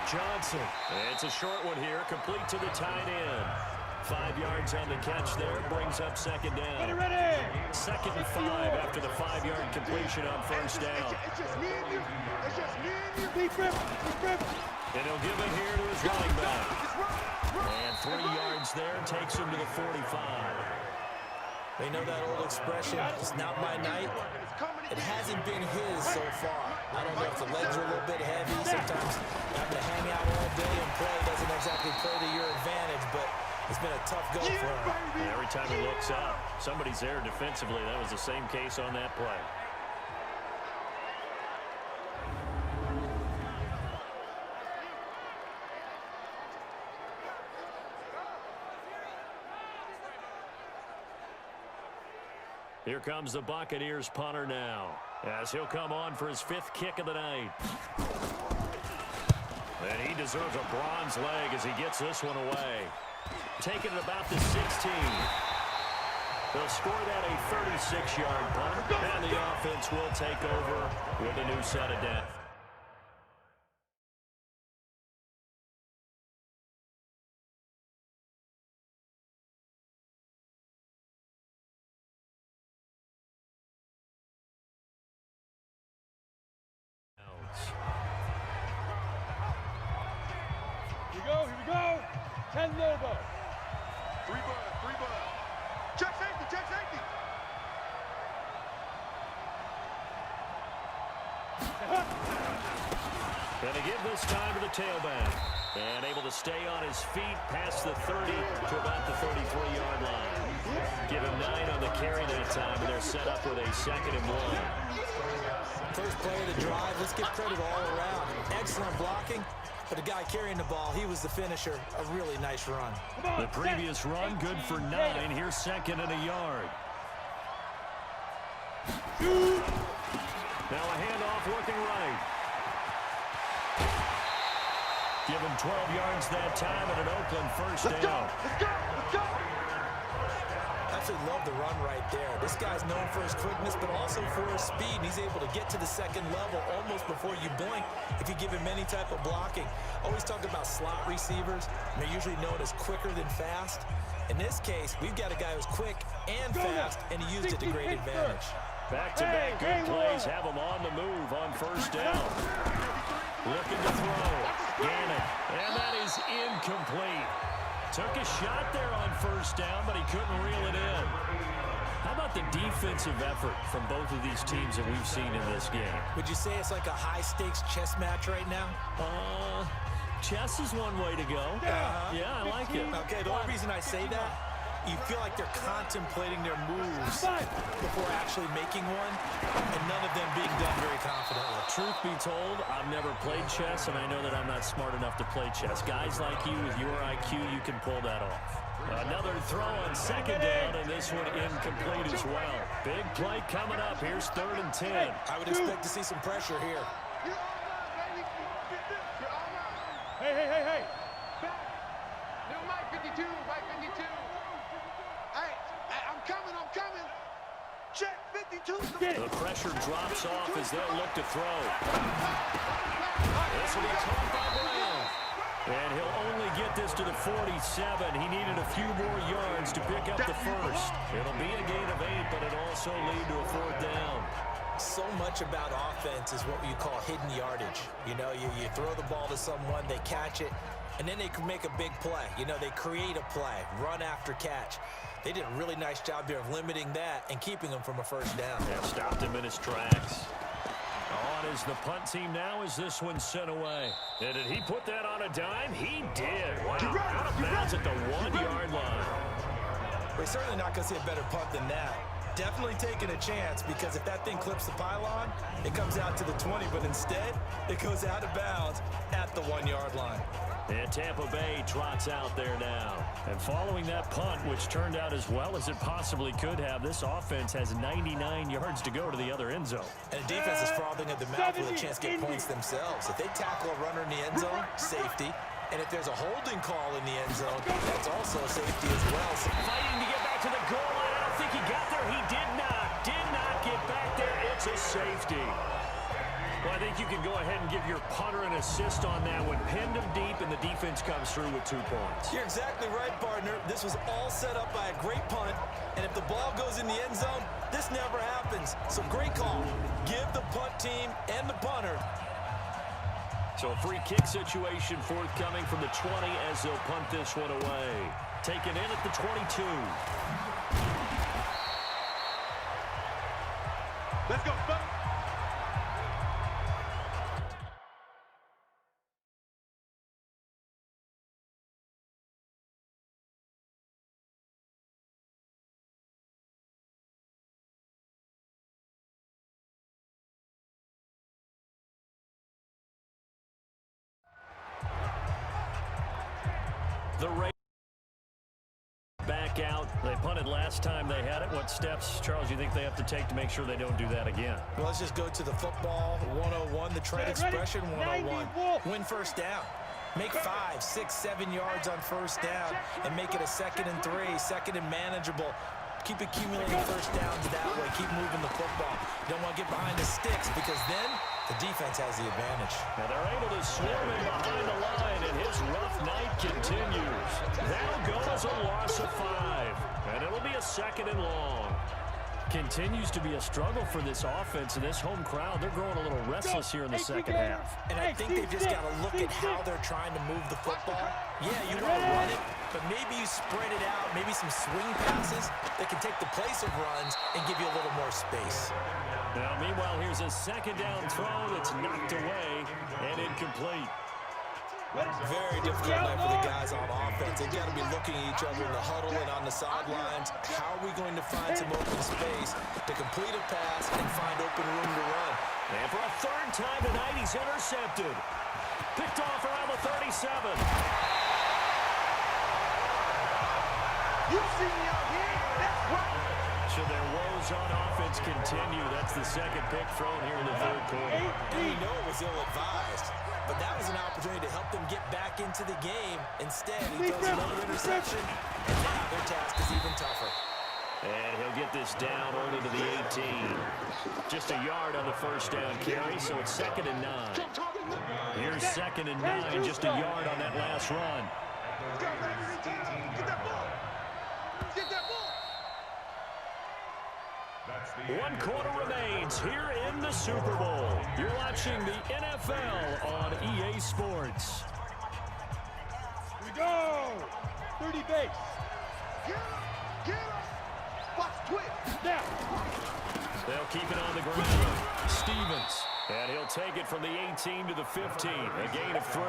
Johnson. It's a short one here, complete to the tight end. 5 yards on the catch there, brings up 2nd down. Ready. 2nd and 5 after the 5-yard completion on first down. It's just me and you. It's just me and you. Deep grip. And he'll give it here to his running back. And 3 yards there takes him to the 45. They know that old expression, it's not my night. It hasn't been his so far. I don't know if the legs are a little bit heavy. Sometimes having to hang out all day and play doesn't exactly play to your advantage, but it's been a tough go for him. And every time he looks up, somebody's there defensively. That was the same case on that play. Here comes the Buccaneers punter now, as he'll come on for his 5th kick of the night. And he deserves a bronze leg as he gets this one away. Taking it about the 16. They'll score that a 36-yard punt, and the offense will take over with a new set of downs. Here we go. 10 Lobo. 3 bud. Check safety. Going to give this time to the tailback. And able to stay on his feet past the 30 to about the 33-yard line. Give him 9 on the carry that time, and they're set up with a 2nd and 1. First play of the drive, let's give credit all around. Excellent blocking, but the guy carrying the ball, he was the finisher. A really nice run. The previous run, good for 9. Here's 2nd and a yard. Now a handoff looking right. Give him 12 yards that time and an Oakland first down. Let's go. Absolutely love the run right there. This guy's known for his quickness, but also for his speed. And he's able to get to the 2nd level almost before you blink if you give him any type of blocking. Always talk about slot receivers. And they're usually known as quicker than fast. In this case, we've got a guy who's quick and fast, and he used it to great advantage. Back-to-back good plays have him on the move on first down. Looking to throw. Gannon. And that is incomplete. Took a shot there on first down, but he couldn't reel it in. How about the defensive effort from both of these teams that we've seen in this game? Would you say it's like a high-stakes chess match right now? Chess is one way to go. Yeah, I like it. Okay, the only reason I say that, you feel like they're contemplating their moves before actually making one, and none of them being done very confidently. Truth be told, I've never played chess, and I know that I'm not smart enough to play chess. Guys like you with your IQ, you can pull that off. Another throw on 2nd down, and this one incomplete as well. Big play coming up. Here's 3rd and 10. I would expect to see some pressure here. Hey. Little Mike 52. Hey, I'm coming. Check 52. The pressure drops off as they'll look to throw. This will be caught by Brown. And he'll only get this to the 47. He needed a few more yards to pick up the first. It'll be a gain of 8, but it'll also lead to a 4th down. So much about offense is what you call hidden yardage. You know, you throw the ball to someone, they catch it, and then they can make a big play. You know, they create a play, run after catch. They did a really nice job there of limiting that and keeping him from a first down. Yeah, stopped him in his tracks. On is the punt team now as this one's sent away. And did he put that on a dime? He did. Wow, out of bounds at the 1-yard line. We're certainly not going to see a better punt than that. Definitely taking a chance, because if that thing clips the pylon, it comes out to the 20, but instead, it goes out of bounds at the 1-yard line. And Tampa Bay trots out there now. And following that punt, which turned out as well as it possibly could have, this offense has 99 yards to go to the other end zone. And the defense is frothing at the mouth with a chance to get points themselves. If they tackle a runner in the end zone, safety. And if there's a holding call in the end zone, that's also a safety as well. So fighting to get back to the goal line. I don't think he got there. He did not get back there. It's a safety. Well, I think you can go ahead and give your punter an assist on that one. Pinned him deep, and the defense comes through with 2 points. You're exactly right, partner. This was all set up by a great punt, and if the ball goes in the end zone, this never happens. So great call. Give the punt team and the punter. So a free kick situation forthcoming from the 20 as they'll punt this one away. Taken in at the 22. Let's go, buddy. The Raiders back out. They punt it it last time they had it. What steps, Charles, you think they have to take to make sure they don't do that again? Well, let's just go to the football 101, the trade expression 101. Win first down. Make 5, 6, 7 yards on first down and make it a 2nd and 3, 2nd and manageable. Keep accumulating first downs that way. Keep moving the football. You don't want to get behind the sticks because then the defense has the advantage. Now they're able to swarm him behind the line, and his rough night continues. Now goes a loss of 5, and it'll be a 2nd and long. Continues to be a struggle for this offense and this home crowd. They're growing a little restless here in the second half. And I think they've just got to look at how they're trying to move the football. Yeah, you want to run it, but maybe you spread it out, maybe some swing passes that can take the place of runs and give you a little more space. Now, meanwhile, here's a 2nd down throw that's knocked away and incomplete. Very difficult night for the guys on offense. They've got to be looking at each other in the huddle and on the sidelines. How are we going to find some open space to complete a pass and find open room to run? And for a 3rd time tonight, he's intercepted. Picked off around the 37. You see me out here? That's right. Should their woes on offense continue? That's the 2nd pick thrown here in the 3rd quarter. And we know it was ill-advised, but that was an opportunity to help them get back into the game. Instead, he throws another interception, and now their task is even tougher. And he'll get this down only to the 18. Just a yard on the first down carry, so it's 2nd and 9. Here's 2nd and 9, just a yard on that last run. Get that ball. Get that ball. 1 quarter remains here in the Super Bowl. You're watching the NFL on EA Sports. Here we go. 30 base. Get up. Get up. Watch twist. Now. They'll keep it on the ground. Stevens. And he'll take it from the 18 to the 15. A gain of 3.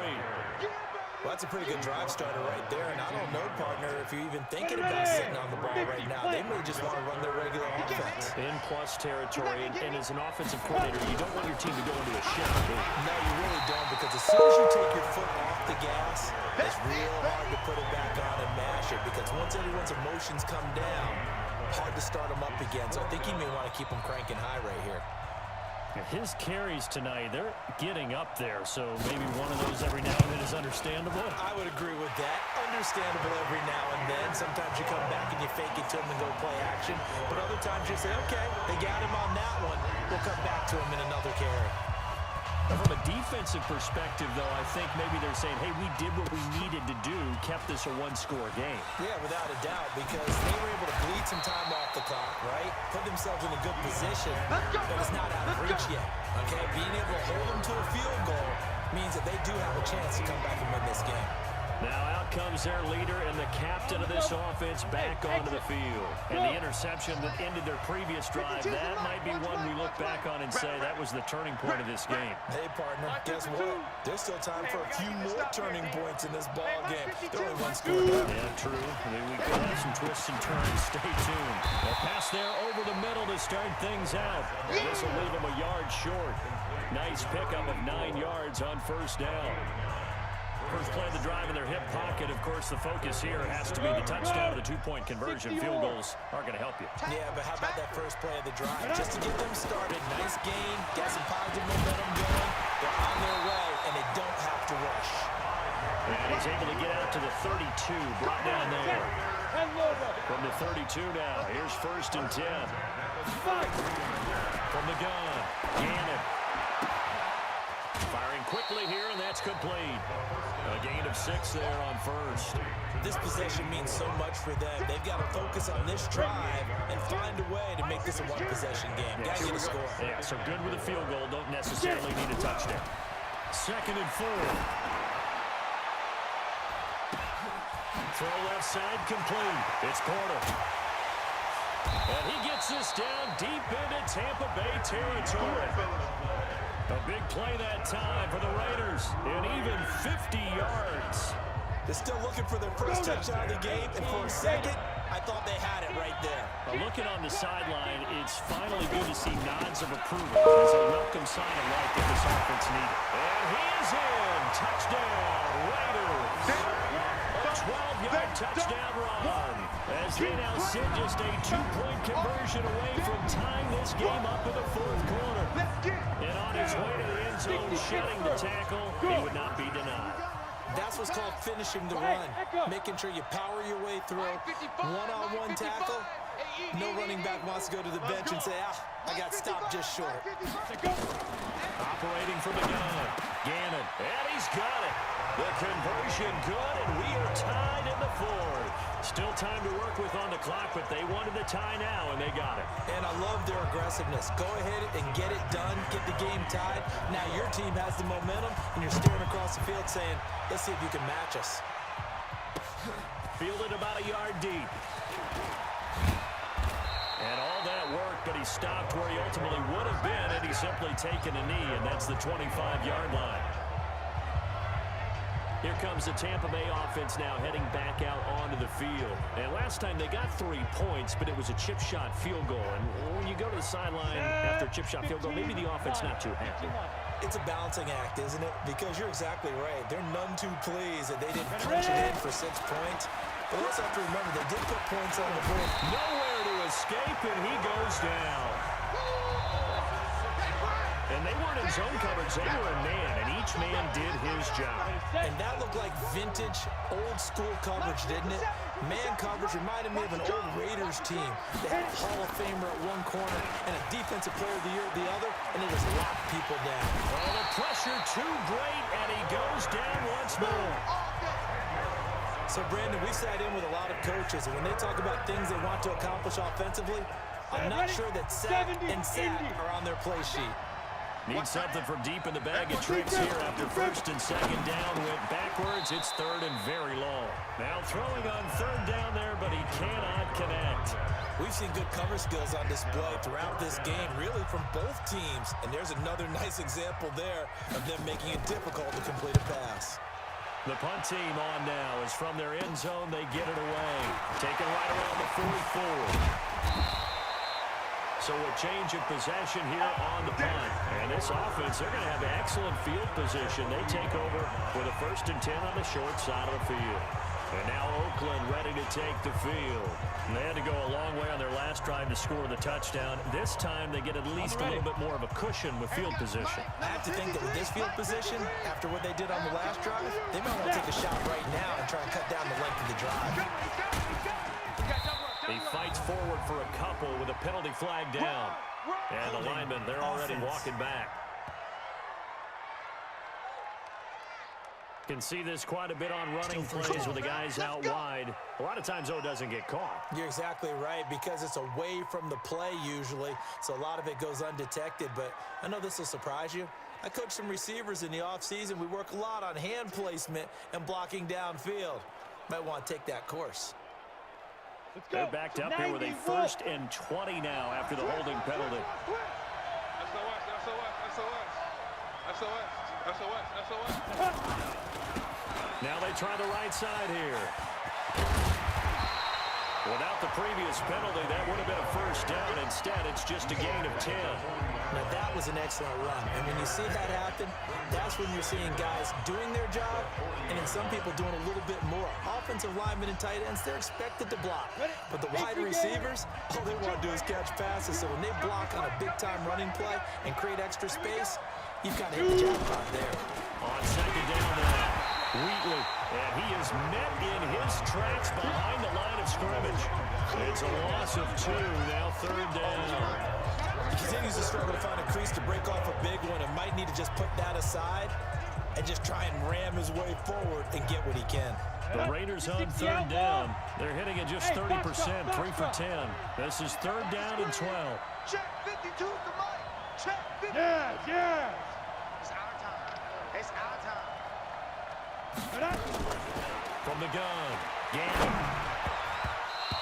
Well, that's a pretty good drive starter right there, and I don't know, partner, if you're even thinking about sitting on the ball right now. They may just want to run their regular offense. In plus territory, and as an offensive coordinator, you don't want your team to go into a shift. No, you really don't, because as soon as you take your foot off the gas, it's real hard to put it back on and mash it, because once everyone's emotions come down, hard to start them up again. So I think you may want to keep them cranking high right here. His carries tonight, they're getting up there, so maybe one of those every now and then is understandable. I would agree with that. Understandable every now and then. Sometimes you come back and you fake it to him and go play action, but other times you say, okay, they got him on that one. We'll come back to him in another carry. From a defensive perspective, though, I think maybe they're saying, hey, we did what we needed to do, kept this a 1-score game. Yeah, without a doubt, because they were able to bleed some time off the clock, right? Put themselves in a good position, but it's not out of reach yet, okay? Being able to hold them to a field goal means that they do have a chance to come back and win this game. Now out comes their leader and the captain of this offense back onto the field. And the interception that ended their previous drive, that might be one we look back on and say that was the turning point of this game. Hey, partner, guess what? There's still time for a few more turning points in this ball game. They're only 1 score down. Yeah, true. We could have some twists and turns. Stay tuned. A pass there over the middle to start things out. This will leave them a yard short. Nice pickup of 9 yards on first down. First play of the drive in their hip pocket. Of course, the focus here has to be the touchdown or the 2-point conversion. Field goals aren't going to help you. Yeah, but how about that first play of the drive? Just to get them started. Nice gain. Got some positive momentum going. They're on their way, and they don't have to rush. And he's able to get out to the 32. Brought down there. From the 32 now. Here's 1st and 10. From the gun. Gannon. Firing quickly here, and that's complete. A gain of 6 there on first. This possession means so much for them. They've got to focus on this drive and find a way to make this a one-possession game. Got to get a score. Yeah, so good with a field goal. Don't necessarily need a touchdown. 2nd and 4. Throw left side complete. It's Porter. And he gets this down deep into Tampa Bay territory. A big play that time for the Raiders, and even 50 yards. They're still looking for their first touchdown of the game, and for a second, I thought they had it right there. Looking on the sideline, it's finally good to see nods of approval. It's a welcome sign of life that this offense needed. And he is in. Touchdown, Raiders. A 12-yard touchdown run. As they now sit just a 2-point conversion away from tying this game up in the fourth quarter. And on his way to the end zone, shutting the tackle, he would not be denied. That's what's called finishing the run, making sure you power your way through. One-on-one tackle, no running back wants to go to the bench and say, I got stopped just short. Operating from the gun, Gannon, and he's got it. The conversion good, and we are tied in the fourth. Still time to work with on the clock, but they wanted the tie now, and they got it. And I love their aggressiveness. Go ahead and get it done, get the game tied. Now your team has the momentum, and you're staring across the field saying, let's see if you can match us. Fielded about a yard deep. And all that work, but he stopped where he ultimately would have been, and he's simply taken a knee, and that's the 25-yard line. Here comes the Tampa Bay offense now heading back out onto the field. And last time they got 3 points, but it was a chip shot field goal. And when you go to the sideline after a chip shot field goal, maybe the offense not too happy. It's a balancing act, isn't it? Because you're exactly right. They're none too pleased that they didn't punch it in for 6 points. But also have to remember, they did put points on the board. Nowhere to escape, and he goes down. And they weren't in zone coverage. They were in man, and each man did his job. And that looked like vintage, old-school coverage, didn't it? Man coverage reminded me of an old Raiders team. They had a Hall of Famer at one corner and a Defensive Player of the Year at the other, and they just locked people down. Oh, the pressure too great, and he goes down once more. So, Brandon, we sat in with a lot of coaches, and when they talk about things they want to accomplish offensively, I'm not sure that sack and sack are on their play sheet. Need something from deep in the bag of tricks here after first and second down went backwards. It's third and very long. Now throwing on third down there, but he cannot connect. We've seen good cover skills on display throughout this game, really from both teams. And there's another nice example there of them making it difficult to complete a pass. The punt team on now is from their end zone. They get it away. Taken right around the 44. So a change of possession here on the punt. And this offense, they're going to have excellent field position. They take over with a 1st and 10 on the short side of the field. And now Oakland ready to take the field. And they had to go a long way on their last drive to score the touchdown. This time they get at least a little bit more of a cushion with field position. I have to think that with this field position, after what they did on the last drive, they might want to take a shot right now and try and cut down the length of the drive. He fights forward for a couple with a penalty flag down. And the linemen, they're already walking back. Can see this quite a bit on running plays with the guys out wide. A lot of times, though, it doesn't get caught. You're exactly right, because it's away from the play usually, so a lot of it goes undetected. But I know this will surprise you. I coach some receivers in the offseason. We work a lot on hand placement and blocking downfield. Might want to take that course. They're backed up here with a 1st and 20 now after the holding penalty. Now they try the right side here. Without the previous penalty, that would have been a 1st down. Instead, it's just a gain of 10. Now, that was an excellent run. And when you see that happen, that's when you're seeing guys doing their job and then some people doing a little bit more. Offensive linemen and tight ends, they're expected to block. But the wide receivers, all they want to do is catch passes. So when they block on a big-time running play and create extra space, you've got to hit the jackpot there. On second down now, Wheatley, and he is met in his tracks behind the line of scrimmage. It's a loss of 2, now 3rd down. He continues to struggle to find a crease to break off a big one and might need to just put that aside and just try and ram his way forward and get what he can. The Raiders on 3rd down. They're hitting at just 30%, 3 for 10. This is 3rd down and 12. Check 52 to Mike. Check 52. Yeah. It's our time. It's our time. From the gun, Gannon.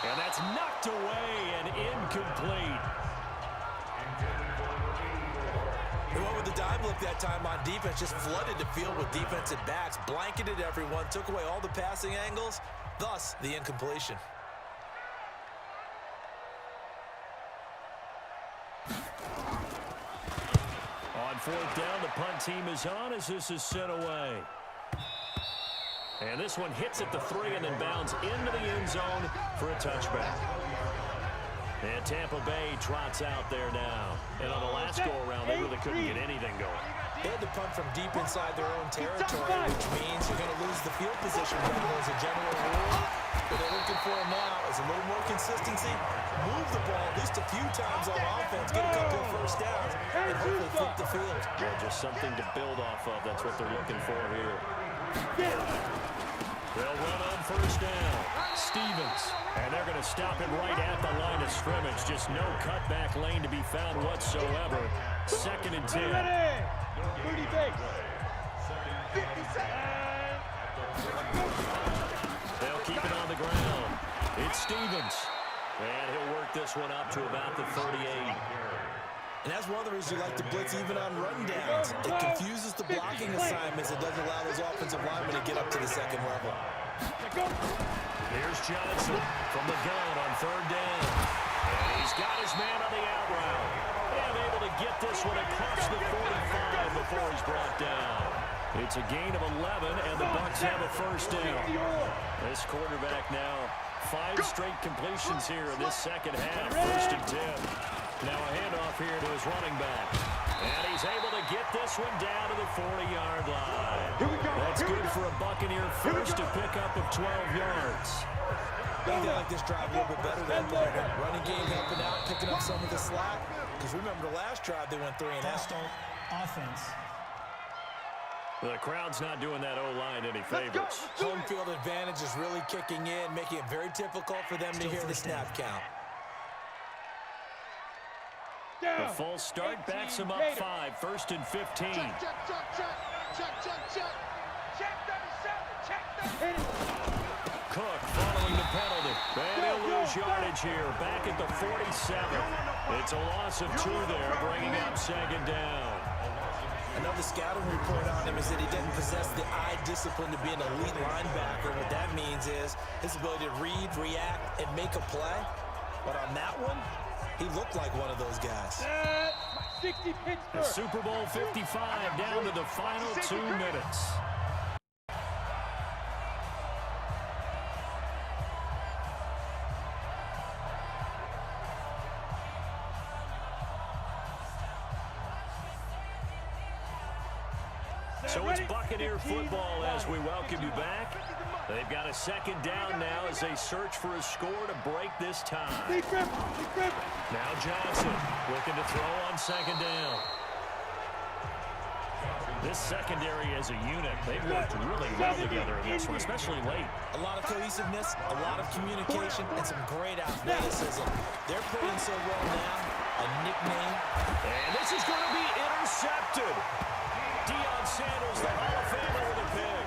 And that's knocked away and incomplete. They went with the dime look that time on defense, just flooded the field with defensive backs, blanketed everyone, took away all the passing angles, thus the incompletion. On 4th down, the punt team is on as this is sent away. And this one hits at the 3 and then bounds into the end zone for a touchback. And Tampa Bay trots out there now. And on the last go-around, they really couldn't get anything going. They had to punt from deep inside their own territory, which means you're going to lose the field position battle as a general rule. What they're looking for now is a little more consistency, move the ball at least a few times on offense, get a couple of first downs, and hopefully flip the field. Well, just something to build off of. That's what they're looking for here. They'll run on first down. Stevens. And they're going to stop him right at the line of scrimmage. Just no cutback lane to be found whatsoever. 2nd and 10. 30 base. They'll keep it on the ground. It's Stevens. And he'll work this one up to about the 38. And that's one of the reasons you like to blitz even on run downs. It confuses the blocking assignments. It doesn't allow those offensive linemen to get up to the second level. Here's Johnson from the gun on 3rd down. And he's got his man on the out route. And able to get this one across the 45 before he's brought down. It's a gain of 11, and the Bucs have a first down. This quarterback now 5 straight completions here in this second half. 1st and 10. Now a handoff here to his running back. And he's able to get this one down to the 40-yard line. That's good for a Buccaneer first to pick up of 12 yards. I think they like this drive a little bit better than the running game, helping out, picking up some of the slack. Because remember the last drive, they went 3 and out. Offense. The crowd's not doing that O-line any favors. Home field advantage is really kicking in, making it very difficult for them to hear the snap count. The false start backs him up 5. 1st and 15. Check 37. Check. Cook following the penalty. And he'll lose yardage here. Back at the 47. It's a loss of 2 there, bringing up 2nd down. Another scouting report on him is that he doesn't possess the eye discipline to be an elite linebacker. What that means is his ability to read, react, and make a play. But on that one, he looked like one of those guys. 60 Pittsburgh. The Super Bowl 55 down to the final 2 minutes. So it's Buccaneer football as we welcome you back. They've got a 2nd down now as they search for a score to break this tie. Now Johnson looking to throw on 2nd down. This secondary as a unit, they've worked really well together in this one, especially late. A lot of cohesiveness, a lot of communication, and some great athleticism. They're playing so well now. A nickname. And this is going to be intercepted. Deion Sanders, the Hall of Famer, with a pick.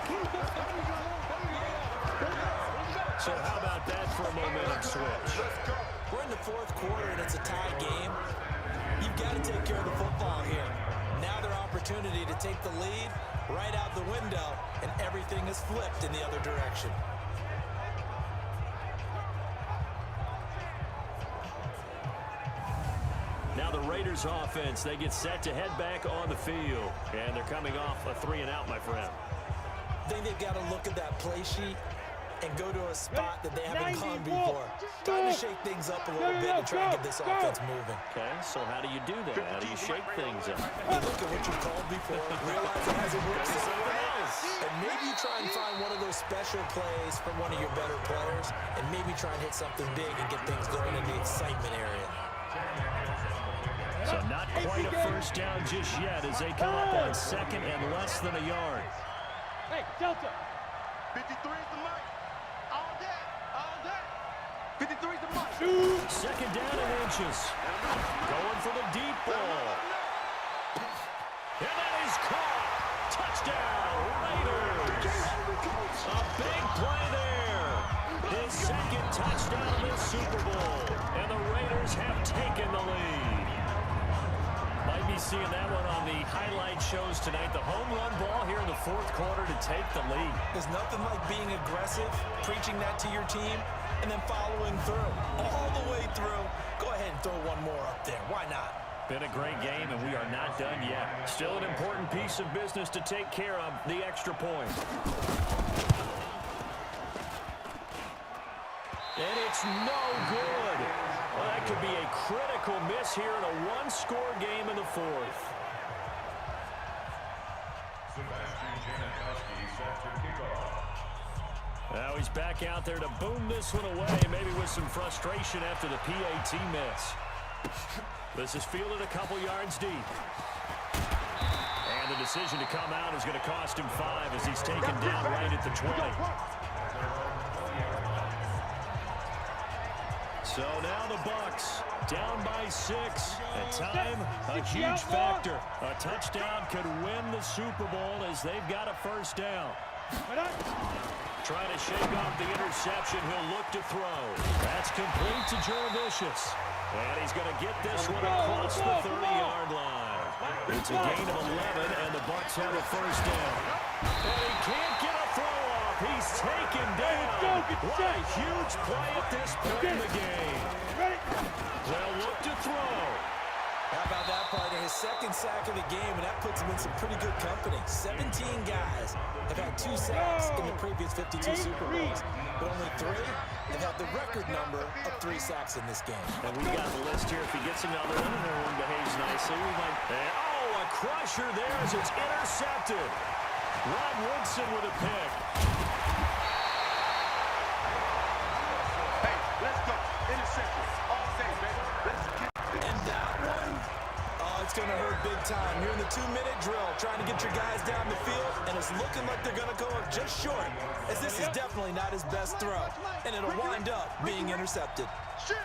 So how about that for a momentum switch? We're in the 4th quarter, and it's a tie game. You've got to take care of the football here. Now their opportunity to take the lead right out the window, and everything is flipped in the other direction. Now the Raiders offense, they get set to head back on the field. And they're coming off a 3 and out, my friend. I think they've got to look at that play sheet and go to a spot that they haven't gone before. Time to shake things up a little bit and try and get this offense moving. Okay, so how do you do that? How do you shake things up? You look at what you've called before, realize it hasn't worked for someone else. And maybe you try and find one of those special plays from one of your better players, and maybe try and hit something big and get things going in the excitement area. So not quite a first down just yet as they come up on 2nd and less than a yard. Hey, Delta. 53 is the mic. All day. 53 is the mic. 2nd down and inches. Going for the deep ball. And that is caught. Touchdown, Raiders. A big play there. His 2nd touchdown of the Super Bowl. And the Raiders have taken the lead. Might be seeing that one on the highlight shows tonight. The home run ball here in the 4th quarter to take the lead. There's nothing like being aggressive, preaching that to your team, and then following through. All the way through. Go ahead and throw one more up there. Why not? Been a great game, and we are not done yet. Still an important piece of business to take care of, the extra point. It's no good. Well, that could be a critical miss here in a one-score game in the fourth. Now he's back out there to boom this one away, maybe with some frustration after the PAT miss. This is fielded a couple yards deep. And the decision to come out is going to cost him 5 as he's taken down right at the 20. So now the Bucs down by 6. And time, a huge factor. A touchdown could win the Super Bowl as they've got a first down. Trying to shake off the interception. He'll look to throw. That's complete to Jervicius. And he's going to get this one across the 30-yard line. It's a gain of 11, and the Bucs have a first down. And he can't get a throw off. He's taken down. What a huge play at this point in the game. They'll look to throw. How about that, partner? His second sack of the game, and that puts him in some pretty good company. 17 guys have had 2 sacks in the previous 52 Super Bowls, but only 3 have had the record number of 3 sacks in this game. And we got the list here. If he gets another one and everyone behaves nicely, we might... Oh, a crusher there as it's intercepted. Rod Woodson with a pick. Hey, let's go. Interception. All day, baby. Let's get And that one, it's going to hurt big time. You're in the 2-minute drill, trying to get your guys down the field, and it's looking like they're going to go up just short, as this is definitely not his best throw, and it'll wind up being intercepted. shit.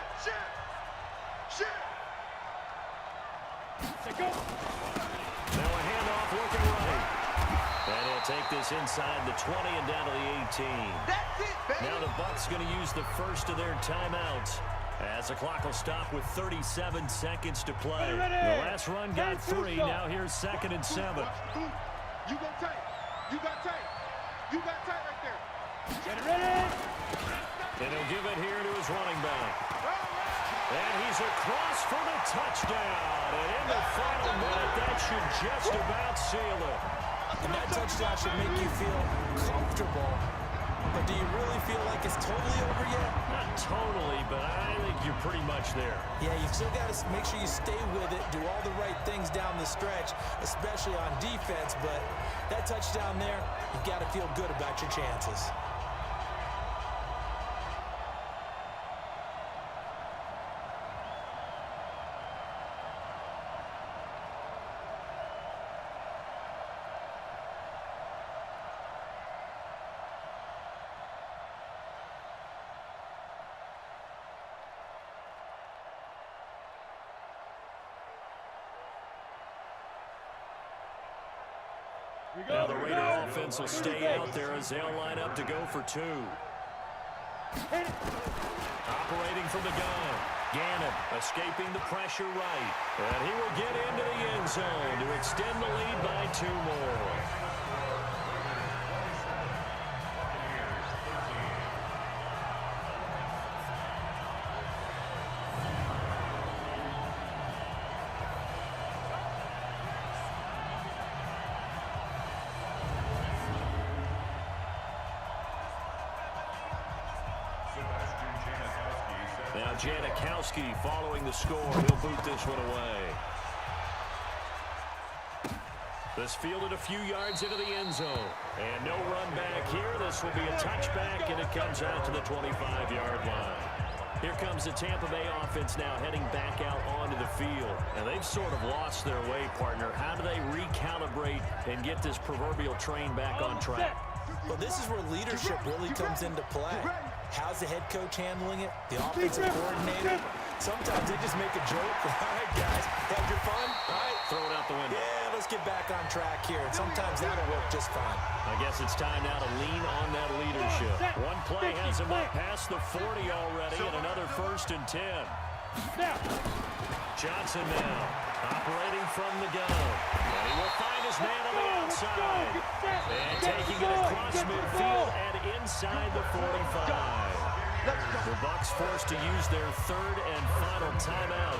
Now a handoff looking right. And he'll take this inside the 20 and down to the 18. That's it, baby. Now the Bucs going to use the first of their timeouts as the clock will stop with 37 seconds to play. The last run got 3. Now here's 2nd and 7. You go tight. You got tight. You got tight right there. Get it ready. And he'll give it here to his running back. And he's across for the touchdown. And in the final minute, that should just about seal it. And that touchdown should make you feel comfortable. But do you really feel like it's totally over yet? Not totally, but I think you're pretty much there. Yeah, you've still got to make sure you stay with it, do all the right things down the stretch, especially on defense. But that touchdown there, you've got to feel good about your chances. Now the Raider offense will stay out there as they'll line up to go for 2. Operating from the gun. Gannon escaping the pressure right. And he will get into the end zone to extend the lead by 2 more. Now Janikowski following the score. He'll boot this one away. This fielded a few yards into the end zone. And no run back here. This will be a touchback, and it comes out to the 25-yard line. Here comes the Tampa Bay offense now heading back out onto the field. And they've sort of lost their way, partner. How do they recalibrate and get this proverbial train back on track? Well, this is where leadership really comes into play. How's the head coach handling it? The offensive coordinator? Sometimes they just make a joke. All right, guys, have your fun. All right, Throw it out the window. yeah, let's get back on track here. And sometimes that'll work just fine. I guess it's time now to lean on that leadership. One play has him up past the 40 already, and another 1st and 10. Johnson now operating from the gun. And he will find his man on the outside. And taking it across midfield and inside the 45. The Bucs forced to use their 3rd and final timeout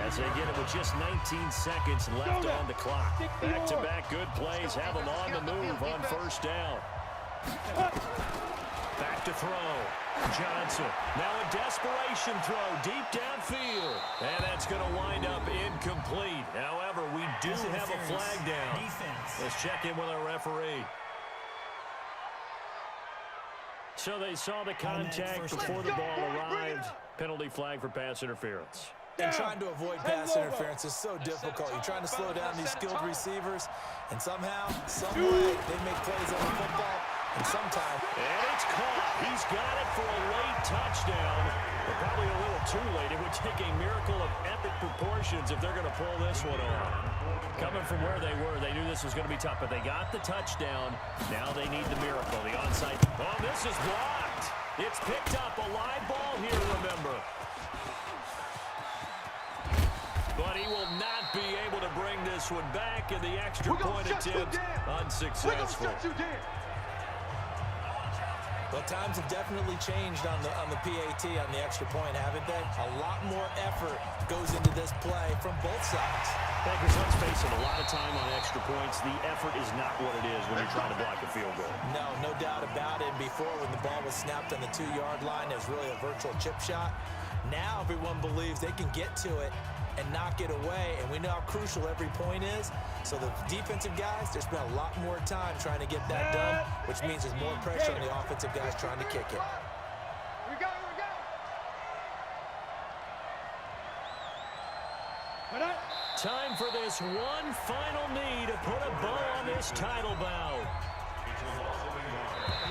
as they get it with just 19 seconds left on the clock. Back-to-back good plays have them on the move on 1st down. Back to throw. Johnson. Now a desperation throw deep downfield. And that's going to wind up incomplete. However, we do have a flag down. Let's check in with our referee. So they saw the contact before the ball arrived. Penalty flag for pass interference. And trying to avoid pass interference is so difficult. You're trying to slow down these skilled receivers, and somehow, some way, they make plays on the football, and sometimes. And it's caught. He's got it for a late touchdown, but probably a little too late. It would take a miracle of epic proportions if they're going to pull this one off. Coming from where they were, they knew this was going to be tough, but they got the touchdown. Now they need the miracle, the onside. Oh, this is blocked. It's picked up. A live ball here, remember. But he will not be able to bring this one back, and the extra point attempt unsuccessful. Well, times have definitely changed on the PAT, on the extra point, haven't they? A lot more effort goes into this play from both sides. Because let's face it, a lot of time on extra points, the effort is not what it is when you're trying to block a field goal. No doubt about it. Before, when the ball was snapped on the 2-yard line, it was really a virtual chip shot. Now everyone believes they can get to it and knock it away, and we know how crucial every point is. So the defensive guys, there's been a lot more time trying to get that done, which means there's more pressure on the offensive guys trying to kick it. Here we go. Time for this one final knee to put a bow on this title bout.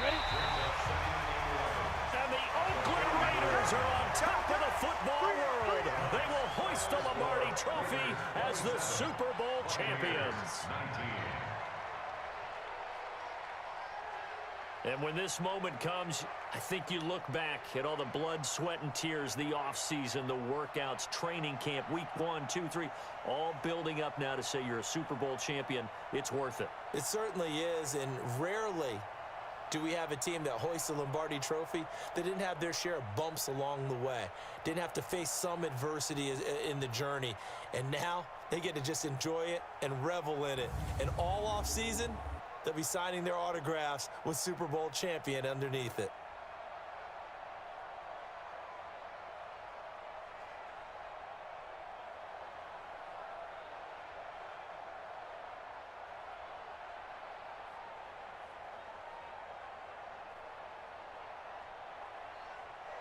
Ready? And the Oakland Raiders are on top of the football world. They will hoist the Lombardi Trophy as the Super Bowl champions. And when this moment comes, I think you look back at all the blood, sweat, and tears, the offseason, the workouts, training camp, week 1, 2, 3, all building up now to say you're a Super Bowl champion. It's worth it. It certainly is, and rarely do we have a team that hoists the Lombardi Trophy that didn't have their share of bumps along the way, didn't have to face some adversity in the journey, and now they get to just enjoy it and revel in it. And all offseason, they'll be signing their autographs with Super Bowl champion underneath it.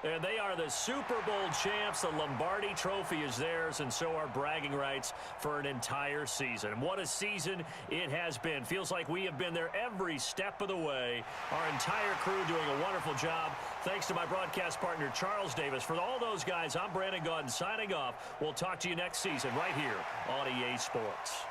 And they are the Super Bowl champs. The Lombardi Trophy is theirs, and so are bragging rights for an entire season. What a season it has been. Feels like we have been there every step of the way. Our entire crew doing a wonderful job. Thanks to my broadcast partner, Charles Davis. For all those guys, I'm Brandon Gaudin signing off. We'll talk to you next season right here on EA Sports.